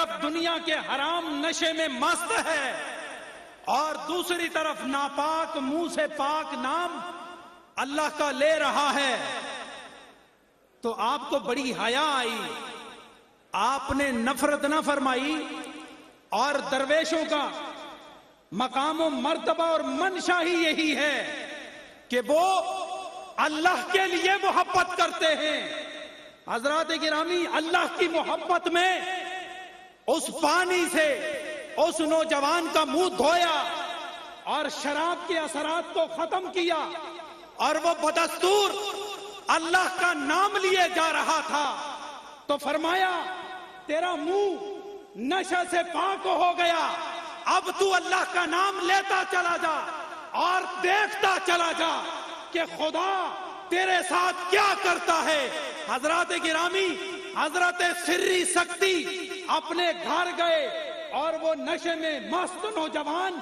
طرف دنیا کے حرام نشے میں مست ہے اور دوسری طرف ناپاک منہ سے پاک نام اللہ کا لے رہا ہے، تو آپ کو بڑی حیا آئی، آپ نے نفرت نہ فرمائی. اور درویشوں کا مقام و مرتبہ اور منشا ہی یہی ہے کہ وہ اللہ کے لیے محبت کرتے ہیں. حضرات گرامی، اللہ کی محبت میں اس پانی سے اس نوجوان کا منہ دھویا اور شراب کے اثرات کو ختم کیا، اور وہ بدستور اللہ کا نام لیے جا رہا تھا تو فرمایا تیرا منہ نشہ سے پاک ہو گیا، اب تو اللہ کا نام لیتا چلا جا اور دیکھتا چلا جا کہ خدا تیرے ساتھ کیا کرتا ہے. حضرات گرامی، حضرت سری سکتی اپنے گھر گئے اور وہ نشے میں مست نوجوان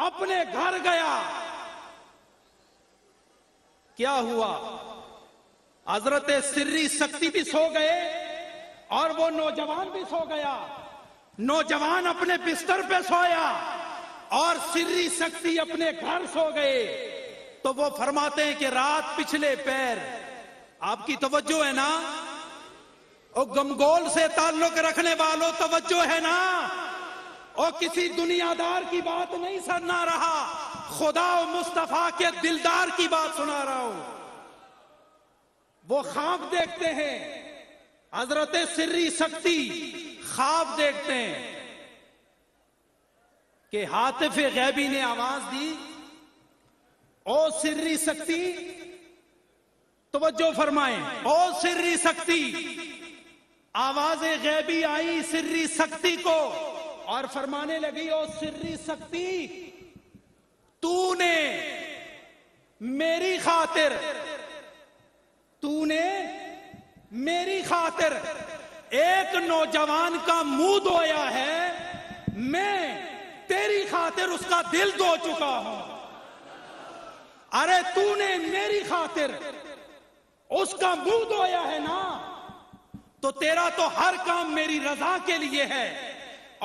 اپنے گھر گیا. کیا ہوا؟ حضرت سری سکتی بھی سو گئے اور وہ نوجوان بھی سو گیا. نوجوان اپنے بستر پہ سویا اور سری سکتی اپنے گھر سو گئے. تو وہ فرماتے ہیں کہ رات پچھلے پیر. آپ کی توجہ ہے نا؟ او گمگول سے تعلق رکھنے والوں توجہ ہے نا؟ او کسی دنیا دار کی بات نہیں سنا رہا، خدا و مصطفیٰ کے دلدار کی بات سنا رہا ہوں. وہ خواب دیکھتے ہیں، حضرت سری سکتی خواب دیکھتے ہیں کہ ہاتف غیبی نے آواز دی، او سری سکتی، توجہ فرمائیں، او سری سکتی. آواز غیبی آئی سری سکتی کو اور فرمانے لگی، او سری سکتی، تو نے میری خاطر ایک نوجوان کا منہ دھویا ہے، میں تیری خاطر اس کا دل دھو چکا ہوں. ارے تو نے میری خاطر اس کا منہ دھویا ہے نا، تو تیرا تو ہر کام میری رضا کے لیے ہے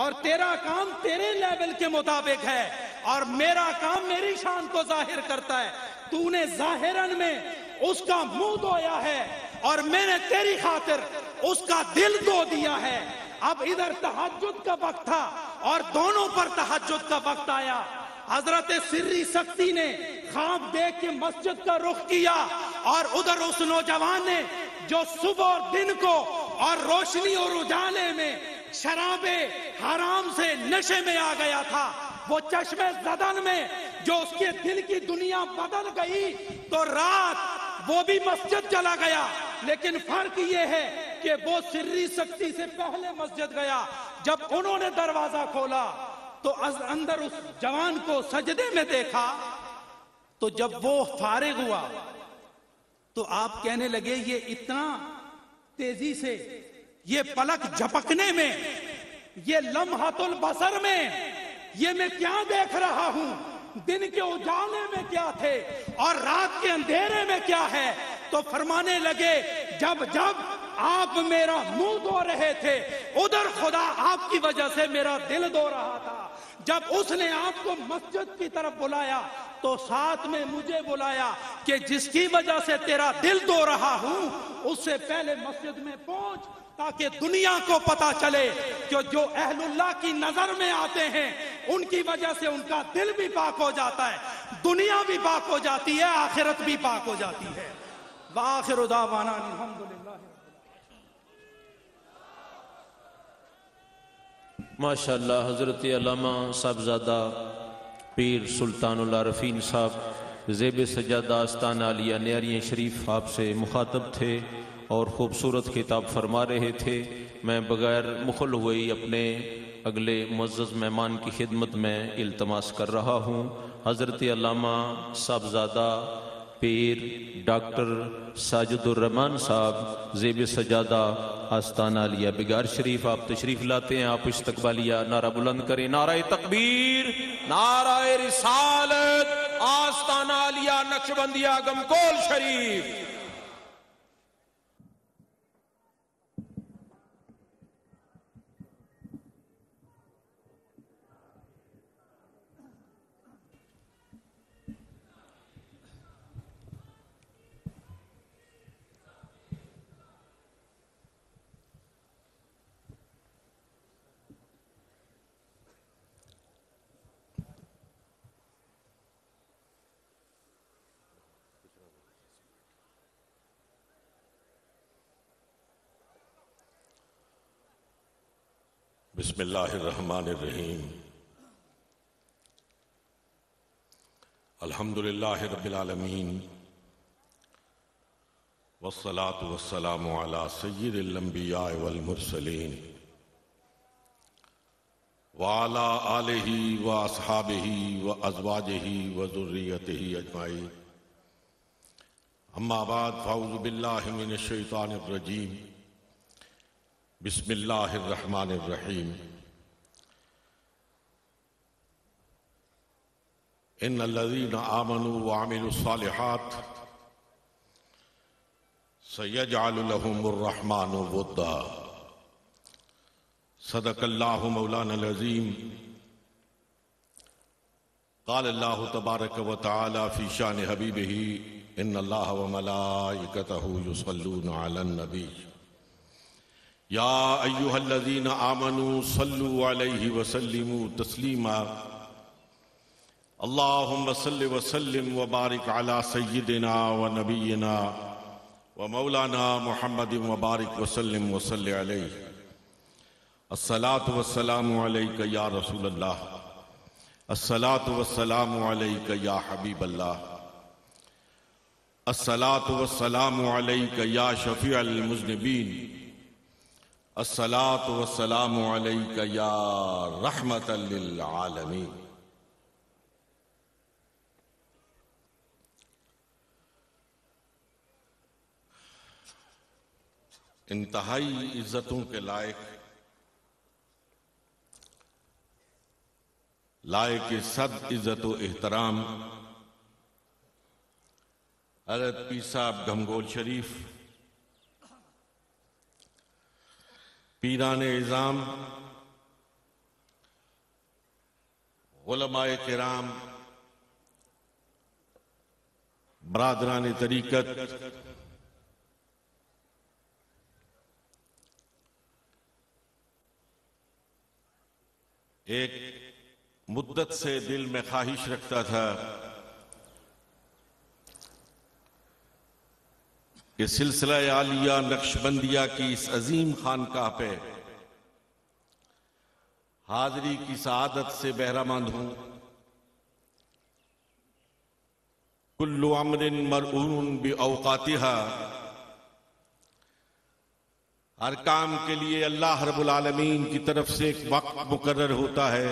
اور تیرا کام تیرے لیول کے مطابق ہے اور میرا کام میری شان کو ظاہر کرتا ہے. تو نے ظاہراً میں اس کا منہ دھویا ہے اور میں نے تیری خاطر اس کا دل دھو دیا ہے. اب ادھر تہجد کا وقت تھا اور دونوں پر تہجد کا وقت آیا. حضرت سری سکتی نے خواب دیکھ کے مسجد کا رخ کیا اور ادھر اس نوجوان نے جو صبح اور دن کو اور روشنی اور اجالے میں شراب حرام سے نشے میں آ گیا تھا، وہ چشمے زدن میں جو اس کے دل کی دنیا بدل گئی، تو رات وہ بھی مسجد چلا گیا. لیکن فرق یہ ہے کہ وہ سری سکتی سے پہلے مسجد گیا. جب انہوں نے دروازہ کھولا تو اندر اس جوان کو سجدے میں دیکھا، تو جب وہ فارغ ہوا تو آپ کہنے لگے یہ اتنا تیزی سے، یہ پلک جھپکنے میں، یہ لمحۃ البصر میں، یہ میں کیا دیکھ رہا ہوں؟ دن کے اجالے میں کیا تھے اور رات کے اندھیرے میں کیا ہے؟ تو فرمانے لگے جب آپ میرا منہ دھو رہے تھے ادھر خدا آپ کی وجہ سے میرا دل دھو رہا تھا. جب اس نے آپ کو مسجد کی طرف بلایا تو ساتھ میں مجھے بلایا کہ جس کی وجہ سے تیرا دل دھو رہا ہوں اس سے پہلے مسجد میں پہنچ تاکہ دنیا کو پتا چلے کہ جو اہل اللہ کی نظر میں آتے ہیں ان کی وجہ سے ان کا دل بھی پاک ہو جاتا ہے، دنیا بھی پاک ہو جاتی ہے، آخرت بھی پاک ہو جاتی ہے. وآخر دعوانا الحمدللہ. ماشاءاللہ حضرت علامہ صاحبزادہ پیر سلطان العارفین صاحب زیب سجادہ آستانہ عالیہ نیاریاں شریف آپ سے مخاطب تھے اور خوبصورت خطاب فرما رہے تھے. میں بغیر مخل ہوئی اپنے اگلے معزز مہمان کی خدمت میں التماس کر رہا ہوں. حضرت علامہ صاحبزادہ پیر ڈاکٹر ساجد الرحمان صاحب زیب سجادہ آستانہ عالیہ بگار شریف آپ تشریف لاتے ہیں. آپ استقبالیہ نعرہ بلند کریں، نعرہ تکبیر، نعرہ رسالت، آستانہ عالیہ نقشبندیہ گمکول شریف. بسم اللہ الرحمن الرحیم الحمد للہ رب العالمین والصلاة والسلام علی سید الانبیاء والمرسلین وعلی آلہ واصحابہ وازواجہ وذریتہ اجمعین اما بعد فاعوذ باللہ من الشیطان الرجیم بسم اللہ الرحمن الرحیم ان الذین آمنوا وعملوا الصالحات سیجعل لهم الرحمن ودا صدق اللہ مولانا العظیم قال اللہ تبارک وتعالی فی شان حبیبہ ان اللہ وملائکتہ یصلون علی النبی یا ایہا الذین آمنوا صلوا علیہ وسلموا تسلیما اللہم صل وسلم وبارک علی سیدنا ونبینا ومولانا محمد وبارک وسلم وصلی علیہ الصلاة والسلام علیک یا رسول اللہ الصلاة والسلام علیک یا حبیب اللہ الصلاة والسلام علیک یا شفیع المذنبین الصلاة والسلام علیک یا رحمت للعالمین انتہائی عزتوں کے لائق صد عزت و احترام حضرت پیر صاحب گھمگول شریف پیران اعظام علماء کرام برادران طریقت ایک مدت سے دل میں خواہش رکھتا تھا کہ سلسلہ عالیہ نقشبندیہ کی اس عظیم خانقاہ پہ حاضری کی سعادت سے بہرہ مند ہوں۔ کل امر مرعون باوقاتها، ہر کام کے لیے اللہ رب العالمین کی طرف سے ایک وقت مقرر ہوتا ہے،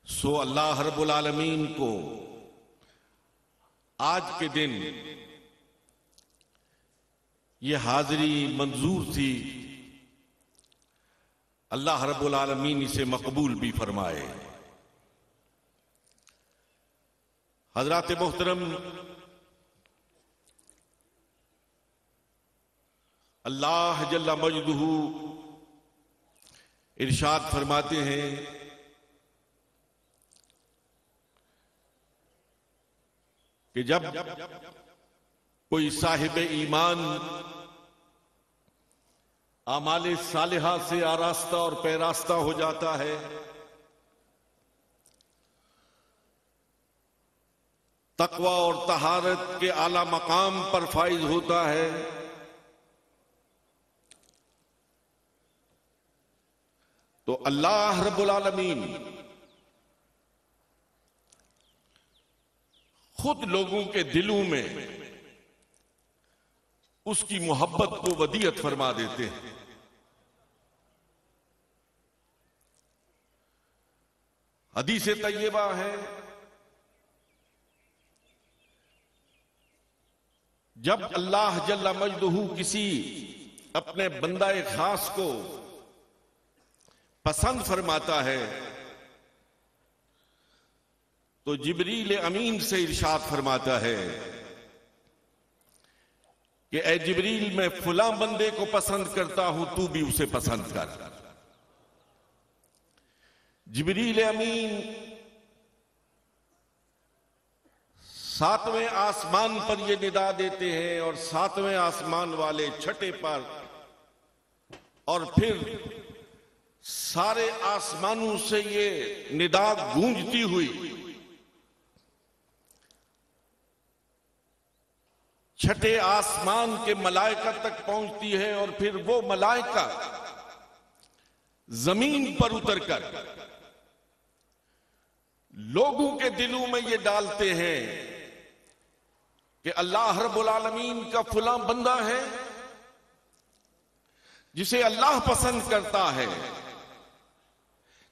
سو اللہ رب العالمین کو آج کے دن یہ حاضری منظور تھی، اللہ رب العالمین اسے مقبول بھی فرمائے۔ حضرات محترم، اللہ جل مجدہ ارشاد فرماتے ہیں کہ جب کوئی صاحب ایمان اعمال صالحہ سے آراستہ اور پیراستہ ہو جاتا ہے، تقوی اور طہارت کے اعلی مقام پر فائز ہوتا ہے، تو اللہ رب العالمین خود لوگوں کے دلوں میں اس کی محبت کو ودیعت فرما دیتے ہیں۔ حدیث طیبہ ہے، جب اللہ جل مجدہ کسی اپنے بندہ خاص کو پسند فرماتا ہے تو جبریل امین سے ارشاد فرماتا ہے کہ اے جبریل، میں فلاں بندے کو پسند کرتا ہوں، تو بھی اسے پسند کر۔ جبریل امین ساتویں آسمان پر یہ ندا دیتے ہیں، اور ساتویں آسمان والے چھٹے پر، اور پھر سارے آسمانوں سے یہ ندا گونجتی ہوئی چھٹے آسمان کے ملائکہ تک پہنچتی ہے، اور پھر وہ ملائکہ زمین پر اتر کر لوگوں کے دلوں میں یہ ڈالتے ہیں کہ اللہ رب العالمین کا فلاں بندہ ہے جسے اللہ پسند کرتا ہے،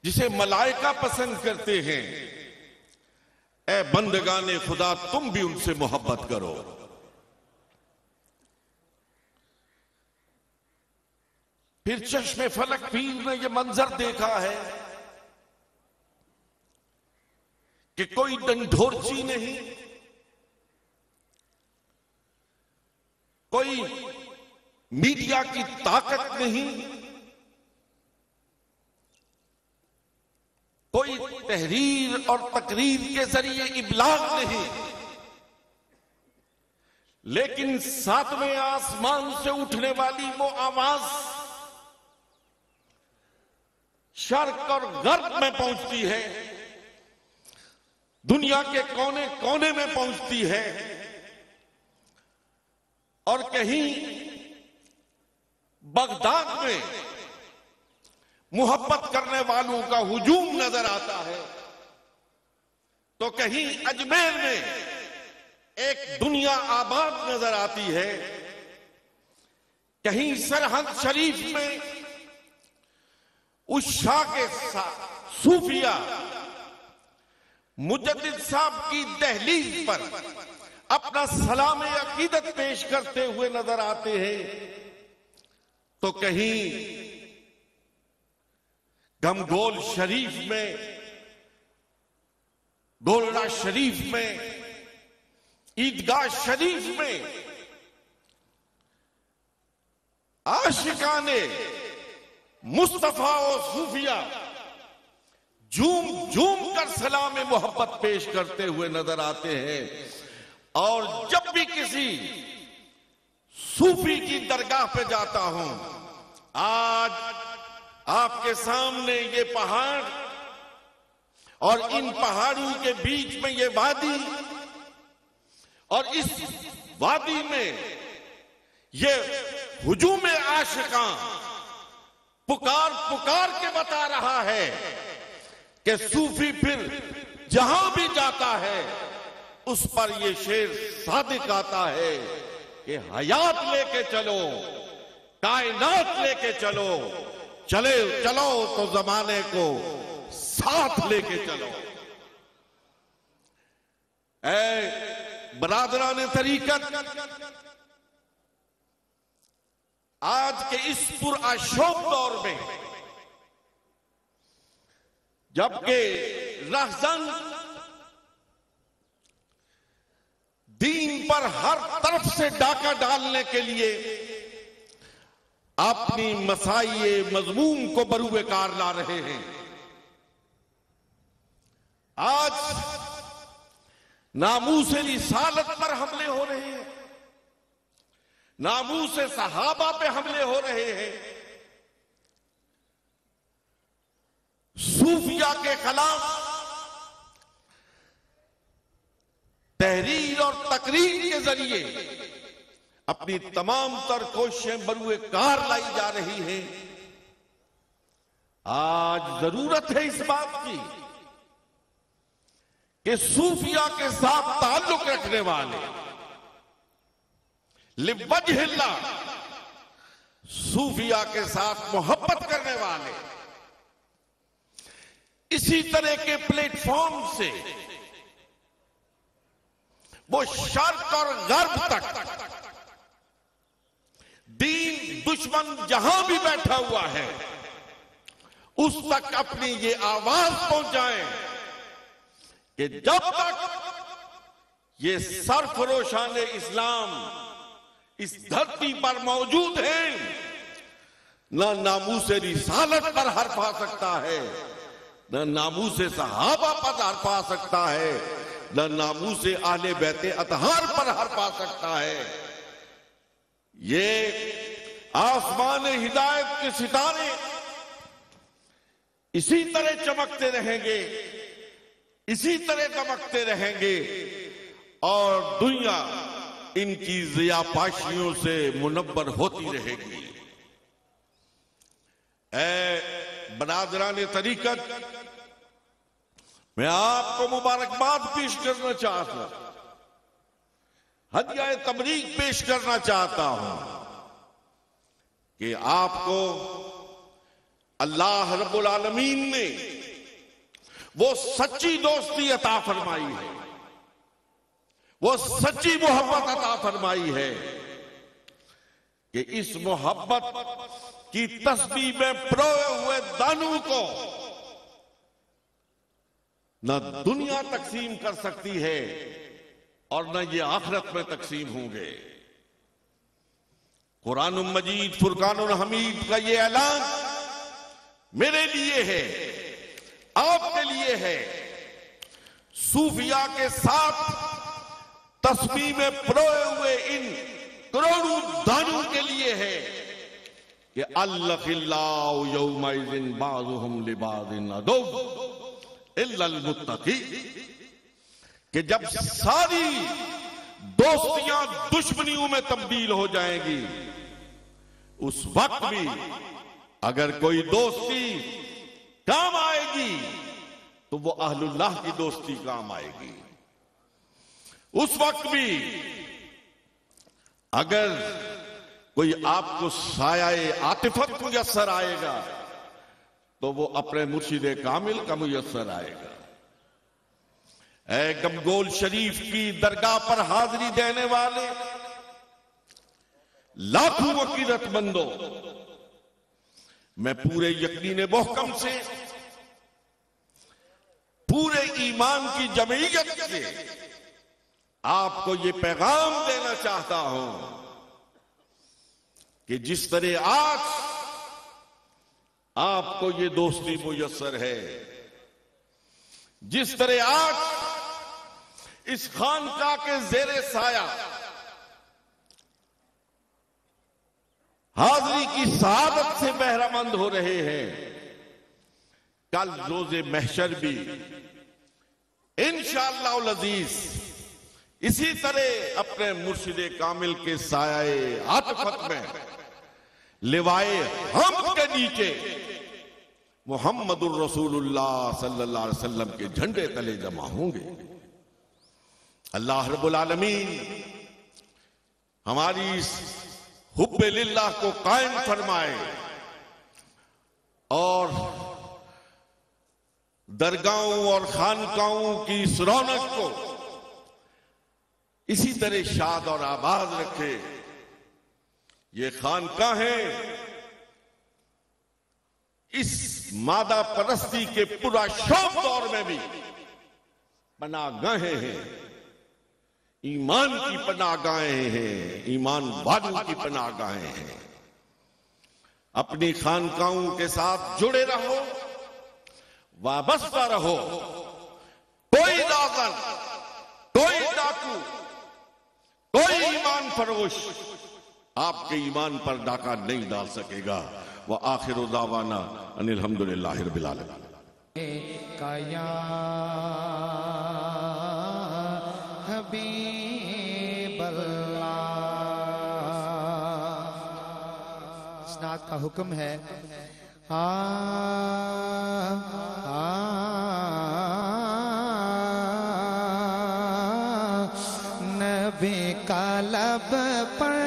جسے ملائکہ پسند کرتے ہیں، اے بندگان خدا تم بھی ان سے محبت کرو۔ پھر چشم فلک پیر نے یہ منظر دیکھا ہے کہ کوئی ڈنڈورچی نہیں، کوئی میڈیا کی طاقت نہیں، کوئی تحریر اور تقریر کے ذریعے ابلاغ نہیں، لیکن ساتویں آسمان سے اٹھنے والی وہ آواز شرق اور غرب میں پہنچتی ہے، دنیا کے کونے کونے میں پہنچتی ہے، اور کہیں بغداد میں محبت کرنے والوں کا ہجوم نظر آتا ہے، تو کہیں اجمیر میں ایک دنیا آباد نظر آتی ہے، کہیں سرحد شریف میں اس شاہ کے صوفیہ مجدد صاحب کی دہلیز پر اپنا سلام عقیدت پیش کرتے ہوئے نظر آتے ہیں، تو کہیں گمگول شریف میں، گولڑا شریف میں، عیدگاہ شریف میں عاشقان مصطفیٰ و صوفیہ جھوم جھوم کر سلام محبت پیش کرتے ہوئے نظر آتے ہیں۔ اور جب بھی کسی صوفی کی درگاہ پہ جاتا ہوں، آج آپ کے سامنے یہ پہاڑ اور ان پہاڑوں کے بیچ میں یہ وادی، اور اس وادی میں یہ ہجوم عاشقاں پکار پکار کے بتا رہا ہے کہ صوفی پھر جہاں بھی جاتا ہے اس پر یہ شعر صادق آتا ہے کہ حیات لے کے چلو، کائنات لے کے چلو، چلو تو زمانے کو ساتھ لے کے چلو۔ اے برادران طریقت، آج کے اس پرآشوب دور میں جبکہ رہزن دین پر ہر طرف سے ڈاکہ ڈالنے کے لیے اپنی مسائی مضمون کو بروئے کار لا رہے ہیں، آج ناموس رسالت پر حملے ہو رہے ہیں، ناموس صحابہ پہ حملے ہو رہے ہیں، صوفیہ کے خلاف تحریر اور تقریر کے ذریعے اپنی تمام تر کوششیں بروئے کار لائی جا رہی ہیں۔ آج ضرورت ہے اس بات کی کہ صوفیہ کے ساتھ تعلق رکھنے والے، لوجہ اللہ صوفیہ کے ساتھ محبت کرنے والے اسی طرح کے پلیٹ فارم سے وہ شرق اور غرب تک دین دشمن جہاں بھی بیٹھا ہوا ہے اس تک اپنی یہ آواز پہنچائیں کہ جب تک یہ سرفروشان اسلام اس دھرتی پر موجود ہیں، نہ ناموس رسالت پر حرف آ سکتا ہے، نہ ناموس صحابہ پر حرف آ سکتا ہے، نہ ناموس اہل بیت اطہار پر حرف آ سکتا ہے۔ یہ آسمان ہدایت کے ستارے اسی طرح چمکتے رہیں گے، اسی طرح دمکتے رہیں گے، اور دنیا ان کی ضیاءپاشیوں سے منور ہوتی رہے گی۔ اے برادران طریقت، میں آپ کو مبارکباد پیش کرنا چاہتا ہوں، ہدیہ تبریک پیش کرنا چاہتا ہوں کہ آپ کو اللہ رب العالمین نے وہ سچی دوستی عطا فرمائی ہے، وہ سچی محبت عطا فرمائی ہے کہ اس محبت کی تسبیح میں پروئے ہوئے دانوں کو نہ دنیا تقسیم کر سکتی ہے اور نہ یہ آخرت میں تقسیم ہوں گے۔ قرآن مجید فرقان الحمید کا یہ اعلان میرے لیے ہے، آپ کے لیے ہے، صوفیاء کے ساتھ تسبیح میں پروئے ہوئے ان کروڑوں دانوں کے لیے ہے کہ الخلاء یومئذ بعضهم لبعض عدو الا المتقین، کہ جب ساری دوستیاں دشمنیوں میں تبدیل ہو جائیں گی، اس وقت بھی اگر کوئی دوستی کام آئے گی تو وہ اہل اللہ کی دوستی کام آئے گی۔ اس وقت بھی اگر کوئی آپ کو سایہ عاطفت میسر آئے گا تو وہ اپنے مرشد کامل کا میسر آئے گا۔ اے گمگول شریف کی درگاہ پر حاضری دینے والے لاکھوں عقیدت مندوں، میں پورے یقین محکم سے، پورے ایمان کی جمعیت سے آپ کو یہ پیغام دینا چاہتا ہوں کہ جس طرح آج آپ کو یہ دوستی میسر ہے، جس طرح آج اس خانقاہ کے زیر سایہ حاضری کی سعادت سے بہرہ مند ہو رہے ہیں، کل روز محشر بھی انشاءاللہ العزیز اسی طرح اپنے مرشد کامل کے سایہ عاطفت میں لوائے حمد کے نیچے محمد الرسول اللہ صلی اللہ علیہ وسلم کے جھنڈے تلے جمع ہوں گے۔ اللہ رب العالمین ہماری اس حب للہ کو قائم فرمائے اور درگاہوں اور خانقاہوں کی اس رونق کو اسی طرح شاد اور آباد رکھے۔ یہ خانقاہیں اس مادہ پرستی کے پورا شوق دور میں بھی پناہ گاہیں ہیں، ایمان کی پناہ گاہیں ہیں، ایمان والوں کی پناہ گاہیں ہیں۔ اپنی خانقاہوں کے ساتھ جڑے رہو، وابستہ رہو۔ کوئی رازن، کوئی ڈاکو، کوئی ایمان فروش آپ کے ایمان پر ڈاکہ نہیں ڈال سکے گا۔ وآخر دعوانا ان الحمدللہ رب العالمین۔ یا حبیب اللہ، اس نعت کا حکم ہے نبی کا لب پر،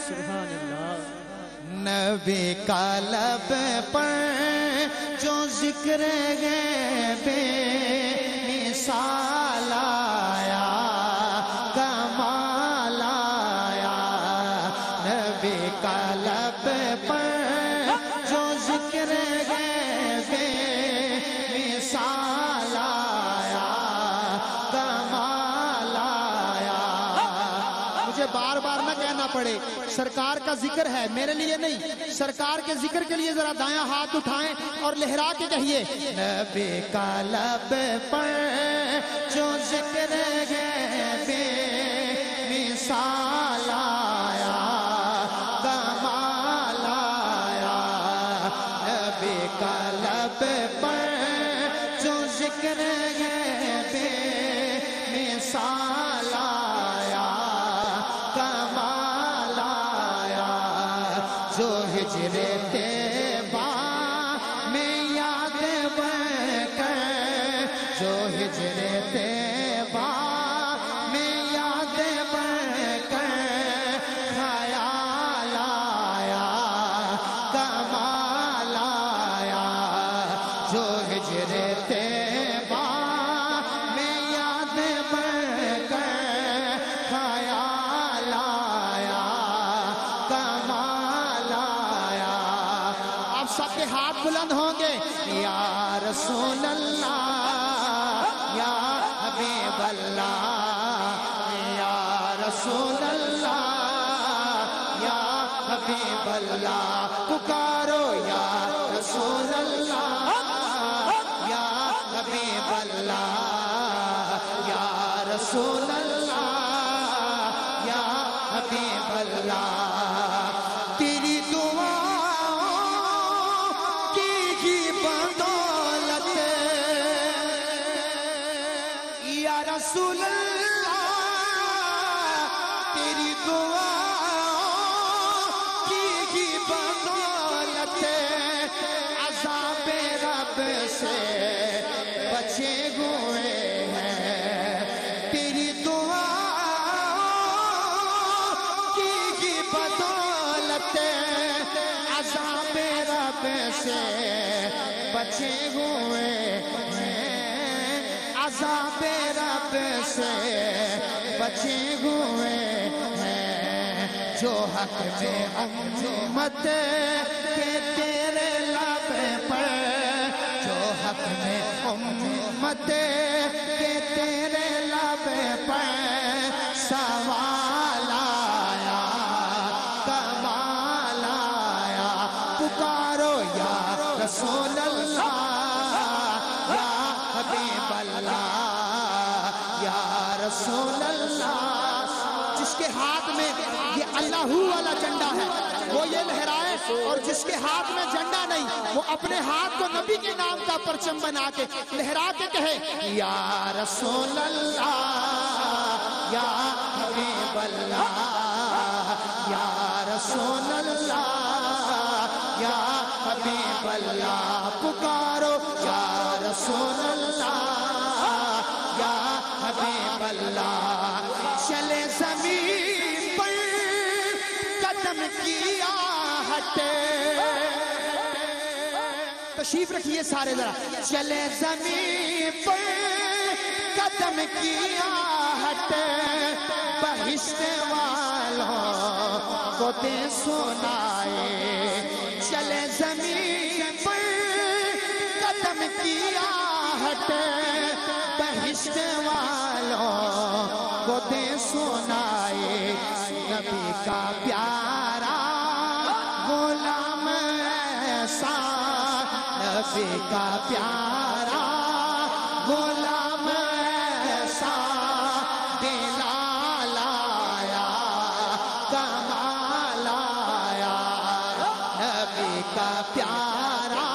سبحان اللہ، نبی کا لب پر جو ذکر ہے بے مثال آیا، کمال آیا، نبی کا لب پر جو ذکر ہے بے مثال آیا، کمال آیا۔ مجھے بار بار نہ کہنا پڑے، سرکار کا ذکر ہے، میرے لیے نہیں، سرکار کے ذکر کے لیے ذرا دایاں ہاتھ اٹھائیں اور لہرا کے کہیے نبی کا لب پر جو ذکر ہے بے مثال آیا، کمال آیا، نبی کا لب پر جو ذکر ہے بے مثال آیا، کمال آیا، جو ہجر طیبہ سب کے ہاتھ بلند ہوں گے. یا رسول اللہ یا حبیب اللہ یا رسول اللہ یا حبیب اللہ. پکارو یا رسول اللہ یا حبیب اللہ یا رسول اللہ یا حبیب اللہ. تیری دعاؤں کی ہی بدولت یا رسول اللہ تیری دعاؤں کی ہی بدولت عذاب رب سے بچے ہوئے ہیں. تیری دعاؤں کی ہی بدولت عذاب رب سے بچے ہوئے ہیں. عذاب رب سے بچے ہوئے ہیں. جو حق میں امت کے تیرے لب پر جو حق میں امت کے تیرے لب پر سوال آیا کمال آیا. پکارو یا رسول اللہ یا حبیب اللہ یا رسول اللہ. جس کے ہاتھ میں یہ اللہ والا جھنڈا ہے وہ یہ لہرائے، اور جس کے ہاتھ میں جھنڈا نہیں وہ اپنے ہاتھ کو نبی کے نام کا پرچم بنا کے لہرا کے کہے یا رسول اللہ یا حبیب اللہ یا رسول اللہ یا حبیب اللہ. پکارو یا رسول اللہ یا حبیب اللہ. چلے زمین پر قدم کیا ہٹے تشریف رکھیے سارے ذرا. چلے زمین پر قدم کیا ہٹے بہشت والوں کو دے سنائے. چلے زمین پر قدم کیا ہٹے بہشت والوں کو دے سنائے. نبی کا پیارا غلام ایسا نبی کا پیارا غلام ایسا دلال آیا کمال آیا. نبی کا پیارا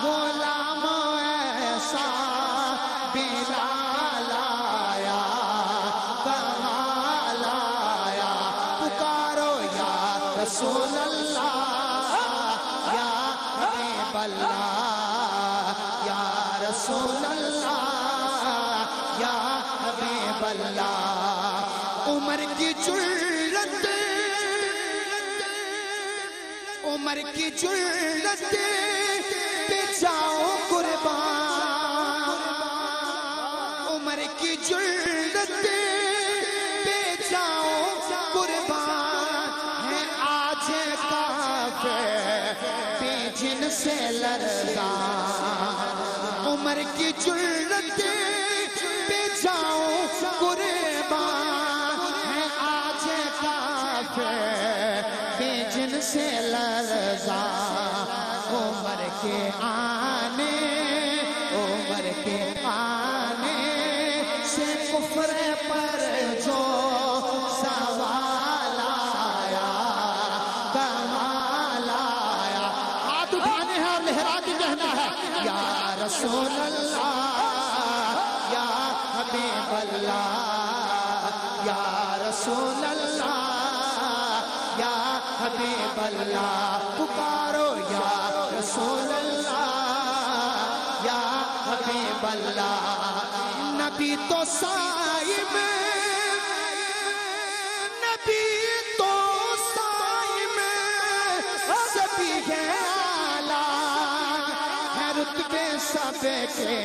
غلام ایسا دلال آیا کمال آیا. پکارو یا رسول اللہ یا حبیب اللہ یا رسول اللہ یا حبیب اللہ. عمر کی جرت عمر کی جرت پہ جاؤ قربان. عمر کی جرت پہ جاؤ قربان. ہے آج کافر بے جن سے لرزان. عمر کی جرت پہ جاؤ قربان. ہے آج کافر بے جن سے لرزان. عمر کے آنے عمر کے آنے سے کفر پر جو سوال آیا کمال آیا. ہاتھ اٹھانے ہیں اور لہرا کے کہنا ہے یا رسول اللہ یا حبیب اللہ یا رسول اللہ یا حبیب اللہ. پکارو یا رسول اللہ یا حبیب اللہ. نبی تو صائم نبی تو صائم سبھی ہے اعلیٰ. ہے رتبے سب کے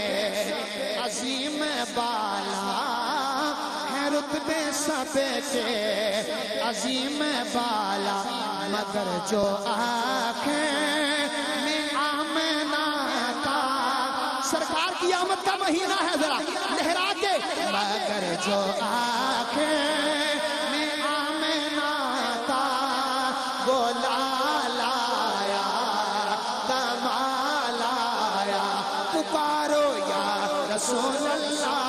عظیم بالا. ہے رتبے سب کے عظیم بالا. مگر جو آنکھیں قیامت کا مہینہ ہے ذرا لہرا کے مگر جو آنکھیں میں آمنہ کا وہ لالا آیا کمال آیا پکارو یا رسول اللہ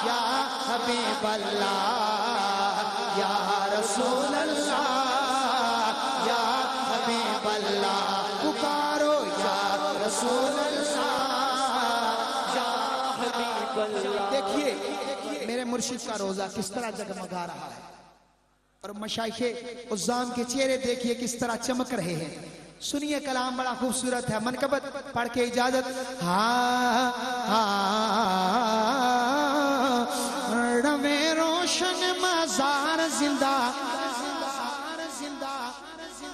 یا حبیب اللہ یا رسول اللہ یا حبیب اللہ پکارو یا رسول اللہ یا حبیب اللہ. دیکھیے میرے مرشد کا روزہ کس طرح جگمگا رہا ہے اور مشائخ عظام کے چہرے دیکھیے کس طرح چمک رہے ہیں. سنیے کلام بڑا خوبصورت ہے. منقبت پڑھ کے اجازت. روے روشن مزار زندہ.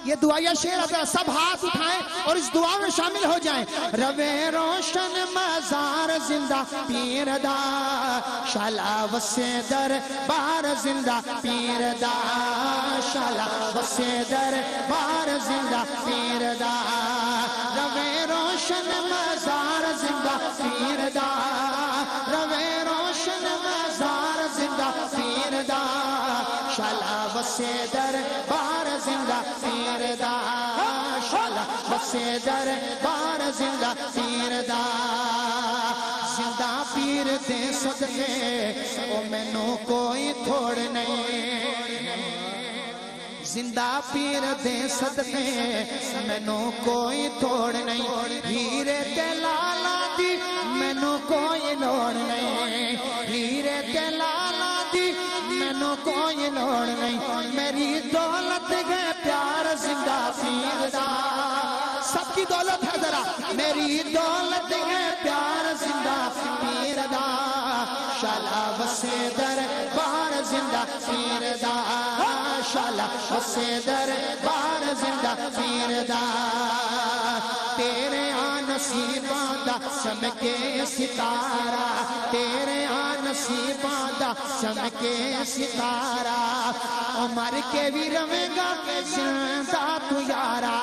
یہ دعائیہ شعر ہے سب ہاتھ اٹھائیں اور اس دعا میں شامل ہو جائیں. روے روشن مزار زندہ پیر دا شالا وسے در بار زندہ پیر دا شالا وسے در بار زندہ پیر دا. روے روشن مزار زندہ پیر دا روے روشن مزار زندہ پیر دا شالا وسے در بار زندہ پیر دا شالا وسے در بار زندہ پیر دا. زندہ پیر دے صدقے او مینوں کوئی تھوڑ نہیں. زندہ پیر دے صدقے مینوں کوئی توڑ نہیں. ہیرے تے لالا دی مینوں کوئی لوڑ نہیں. ہیرے تے لالا دی مینوں کوئی لوڑ نہیں. میری دولت ہے پیار زندہ پیر دا. سب کی دولت ہے ذرا. میری دولت ہے پیار زندہ پیر دا شالا وسے در بار زندہ پیر دا شالا وسے در بار زندہ پیر دا. تیرے نصیباں دا چمکے ستارہ تیرے نصیباں دا چمکے ستارہ. مر کے بھی رہے گا زندہ تو یارا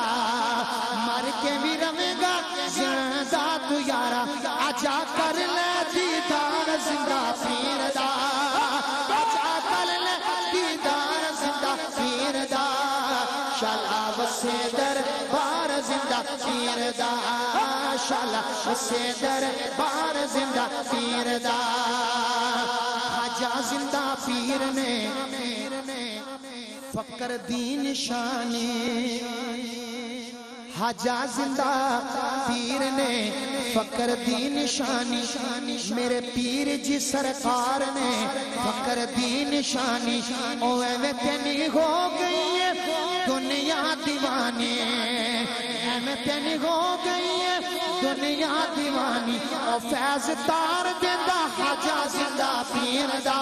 مر کے بھی رہے گا زندہ تو یارا. آجا کر لے دیدار زندہ پیر دا آجا کر لے دیدار زندہ پیر دا شالا وسے در بار زندہ پیر دا شالا وسے در بار زندہ پیر دا. خواجہ زندہ پیر نے فقر دی نشانی. خواجہ زندہ پیر نے فقر دی نشانی. میرے پیر جی سرکار نے فقر دی نشانی. اوے میں تینی ہو گئی ہے دنیا دیوانی میں تینی ہو گئی ہے دنیا دیوانی. او فیض تار دیندہ خواجہ زندہ پیر دا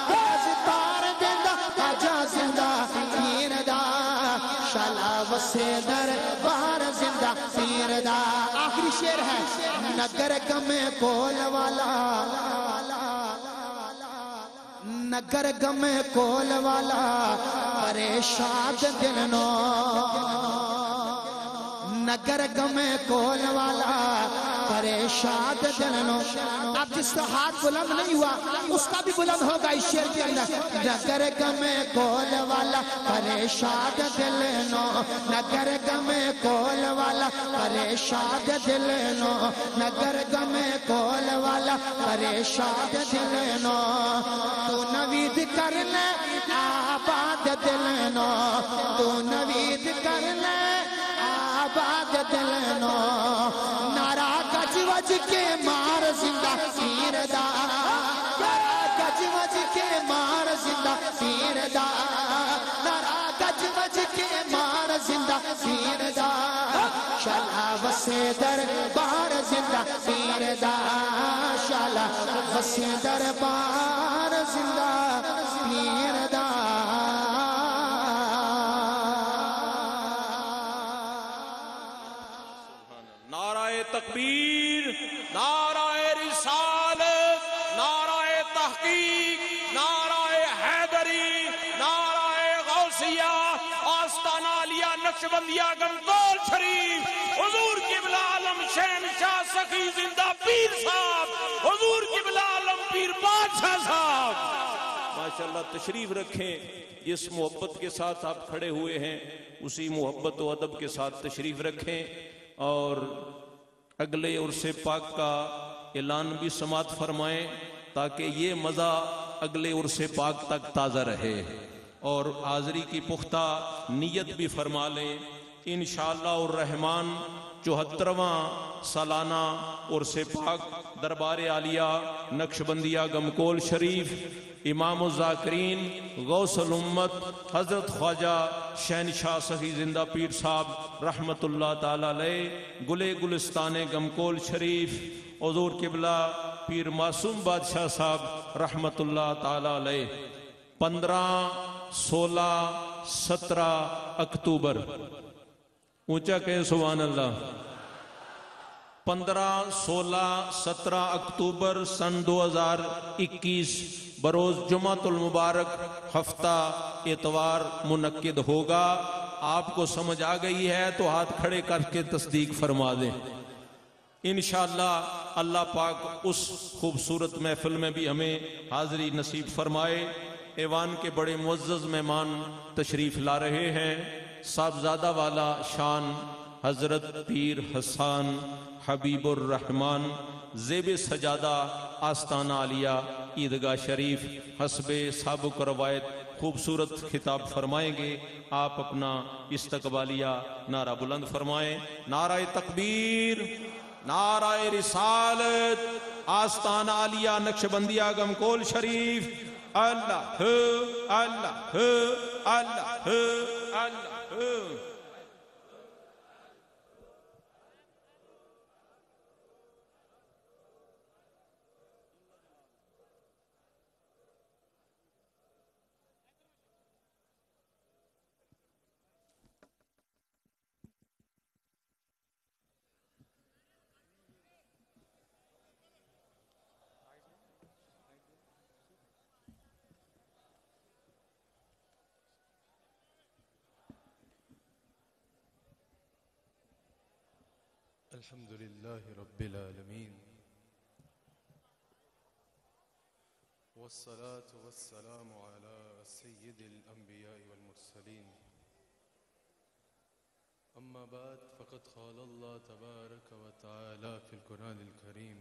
فیض تار دیندہ خواجہ زندہ پیر دا شالا وسے در بار زندہ پیر دا. آخری شعر ہے. نگر گم کول والا نگر گم کول والا پریشان دل نو نگر گم کول والا پریشان دل نو. اب جس کا ہاتھ بلند نہیں ہوا اس کا بھی بلند ہوگا اس شعر کے اندر. نگر گم کول والا پریشان دل نو نگر گم کول والا پریشان دل نو نگر گم کول والا پریشان دل نو. تو نوید کر لے آباد دل نو تو نوید کر لے آباد دل نو. نعرہ گج وج کے مار زندہ پیر دا گج وج کے مار زندہ پیر دا. نعرہ گج وج کے مار زندہ پیر دا شالا وسے در بار زندہ پیر دا شالا وسے در بار زندہ پیر دا. نعرہ تکبیر نعرہ رسالت نعرہ تحقیق نعرہ حیدری نعرہ غوثیہ آستانہ علیہ نقشبندیہ گمگول شریف، حضور قبلہ عالم شہنشاہ سخی زندہ پیر صاحب، حضور قبلہ عالم پیر بادشاہ صاحب ماشاءاللہ تشریف رکھیں۔ جس محبت کے ساتھ آپ کھڑے ہوئے ہیں اسی محبت و ادب کے ساتھ تشریف رکھیں، اور اگلے عرص پاک کا اعلان بھی سماعت فرمائیں تاکہ یہ مزہ اگلے عرص پاک تک تازہ رہے، اور حاضری کی پختہ نیت بھی فرما لیں۔ انشاءاللہ الرحمن 74واں سالانہ عرص پاک دربار عالیہ نقشبندیہ گمکول شریف، امام الذاکرین غوث الامت حضرت خواجہ شہنشاہ سخی زندہ پیر صاحب رحمت اللہ تعالی علیہ، گلے گلستان گمکول شریف، حضور قبلہ پیر معصوم بادشاہ صاحب رحمت اللہ تعالی علیہ، 15، 16، 17 اکتوبر، اونچا کہیں سبحان اللہ۔ 15، 16، 17 اکتوبر سن 2021 بروز جمعۃ المبارک ہفتہ اتوار منعقد ہوگا۔ آپ کو سمجھ آ گئی ہے تو ہاتھ کھڑے کر کے تصدیق فرما دیں۔ انشاءاللہ اللہ پاک اس خوبصورت محفل میں بھی ہمیں حاضری نصیب فرمائے۔ ایوان کے بڑے معزز مہمان تشریف لا رہے ہیں، صاحبزادہ والا شان حضرت پیر حسان حبیب الرحمن زیب سجادہ آستانہ عالیہ عیدگاہ شریف حسب سابق روایت خوبصورت خطاب فرمائیں گے۔ آپ اپنا استقبالیہ نعرہ بلند فرمائیں۔ نعرہ تکبیر، نعرہ رسالت، آستانہ عالیہ نقشبندیہ گمکول شریف، اللہ اللہ اللہ اللہ۔ الحمد لله رب العالمين والصلاة والسلام على سيد الأنبياء والمرسلين أما بعد فقد قال الله تبارك وتعالى في القرآن الكريم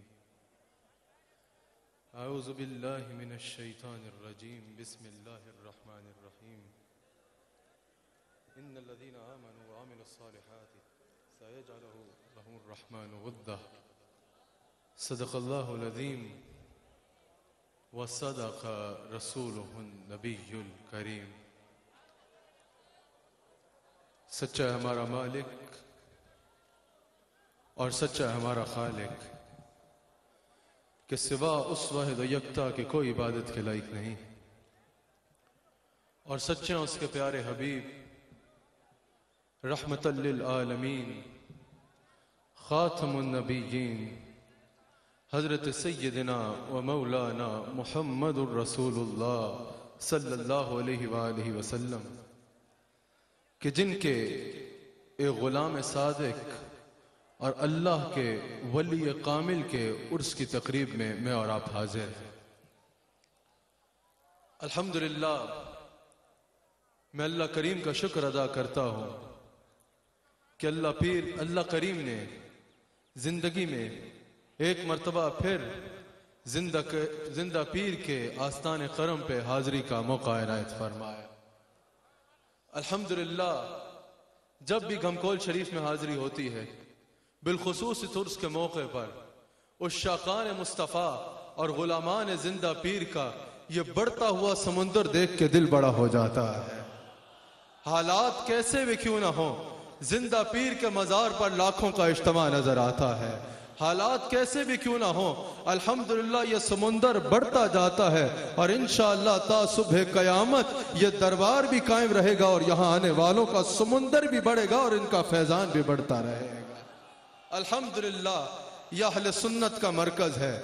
أعوذ بالله من الشيطان الرجيم بسم الله الرحمن الرحيم إن الذين آمنوا وعملوا الصالحات سيجعله لهم الرحمن ودا صدق الله العظيم وصدق رسوله النبي الكريم۔ سچا ہے ہمارا مالک اور سچا ہے ہمارا خالق کہ سوا اس واحد و یکتا کی کوئی عبادت کے لائق نہیں، اور سچے ہیں اس کے پیارے حبیب رحمت للعالمین خاتم النبیین حضرت سیدنا و مولانا محمد الرسول اللہ صلی اللہ علیہ وآلہ وسلم، کہ جن کے ایک غلام صادق اور اللہ کے ولی کامل کے عرس کی تقریب میں میں اور آپ حاضر ہیں۔ الحمدللہ میں اللہ کریم کا شکر ادا کرتا ہوں کہ اللہ کریم نے زندگی میں ایک مرتبہ پھر زندہ پیر کے آستان کرم پہ حاضری کا موقع عنایت فرمایا۔ الحمدللہ جب بھی گھمکول شریف میں حاضری ہوتی ہے، بالخصوص عرس کے موقع پر، اس شاقان مصطفیٰ اور غلامان زندہ پیر کا یہ بڑھتا ہوا سمندر دیکھ کے دل بڑا ہو جاتا ہے۔ حالات کیسے بھی کیوں نہ ہوں، زندہ پیر کے مزار پر لاکھوں کا اجتماع نظر آتا ہے۔ حالات کیسے بھی کیوں نہ ہوں، الحمدللہ یہ سمندر بڑھتا جاتا ہے، اور انشاءاللہ تا صبح قیامت یہ دربار بھی قائم رہے گا، اور یہاں آنے والوں کا سمندر بھی بڑھے گا اور ان کا فیضان بھی بڑھتا رہے گا۔ الحمدللہ یہ اہل سنت کا مرکز ہے۔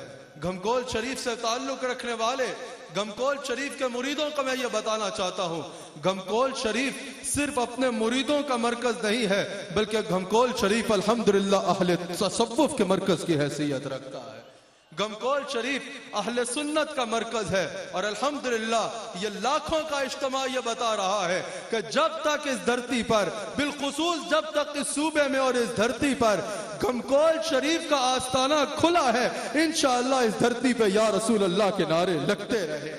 گھمکول شریف سے تعلق رکھنے والے گمکول شریف کے مریدوں کو میں یہ بتانا چاہتا ہوں، گمکول شریف صرف اپنے مریدوں کا مرکز نہیں ہے، بلکہ گمکول شریف الحمدللہ اہل تصوف کے مرکز کی حیثیت رکھتا ہے۔ گمکول شریف اہل سنت کا مرکز ہے، اور الحمدللہ یہ لاکھوں کا اجتماع یہ بتا رہا ہے کہ جب تک اس دھرتی پر، بالخصوص جب تک اس صوبے میں اور اس دھرتی پر گمکول شریف کا آستانہ کھلا ہے، انشاءاللہ اس دھرتی پہ یا رسول اللہ کے نعرے لگتے رہیں گے،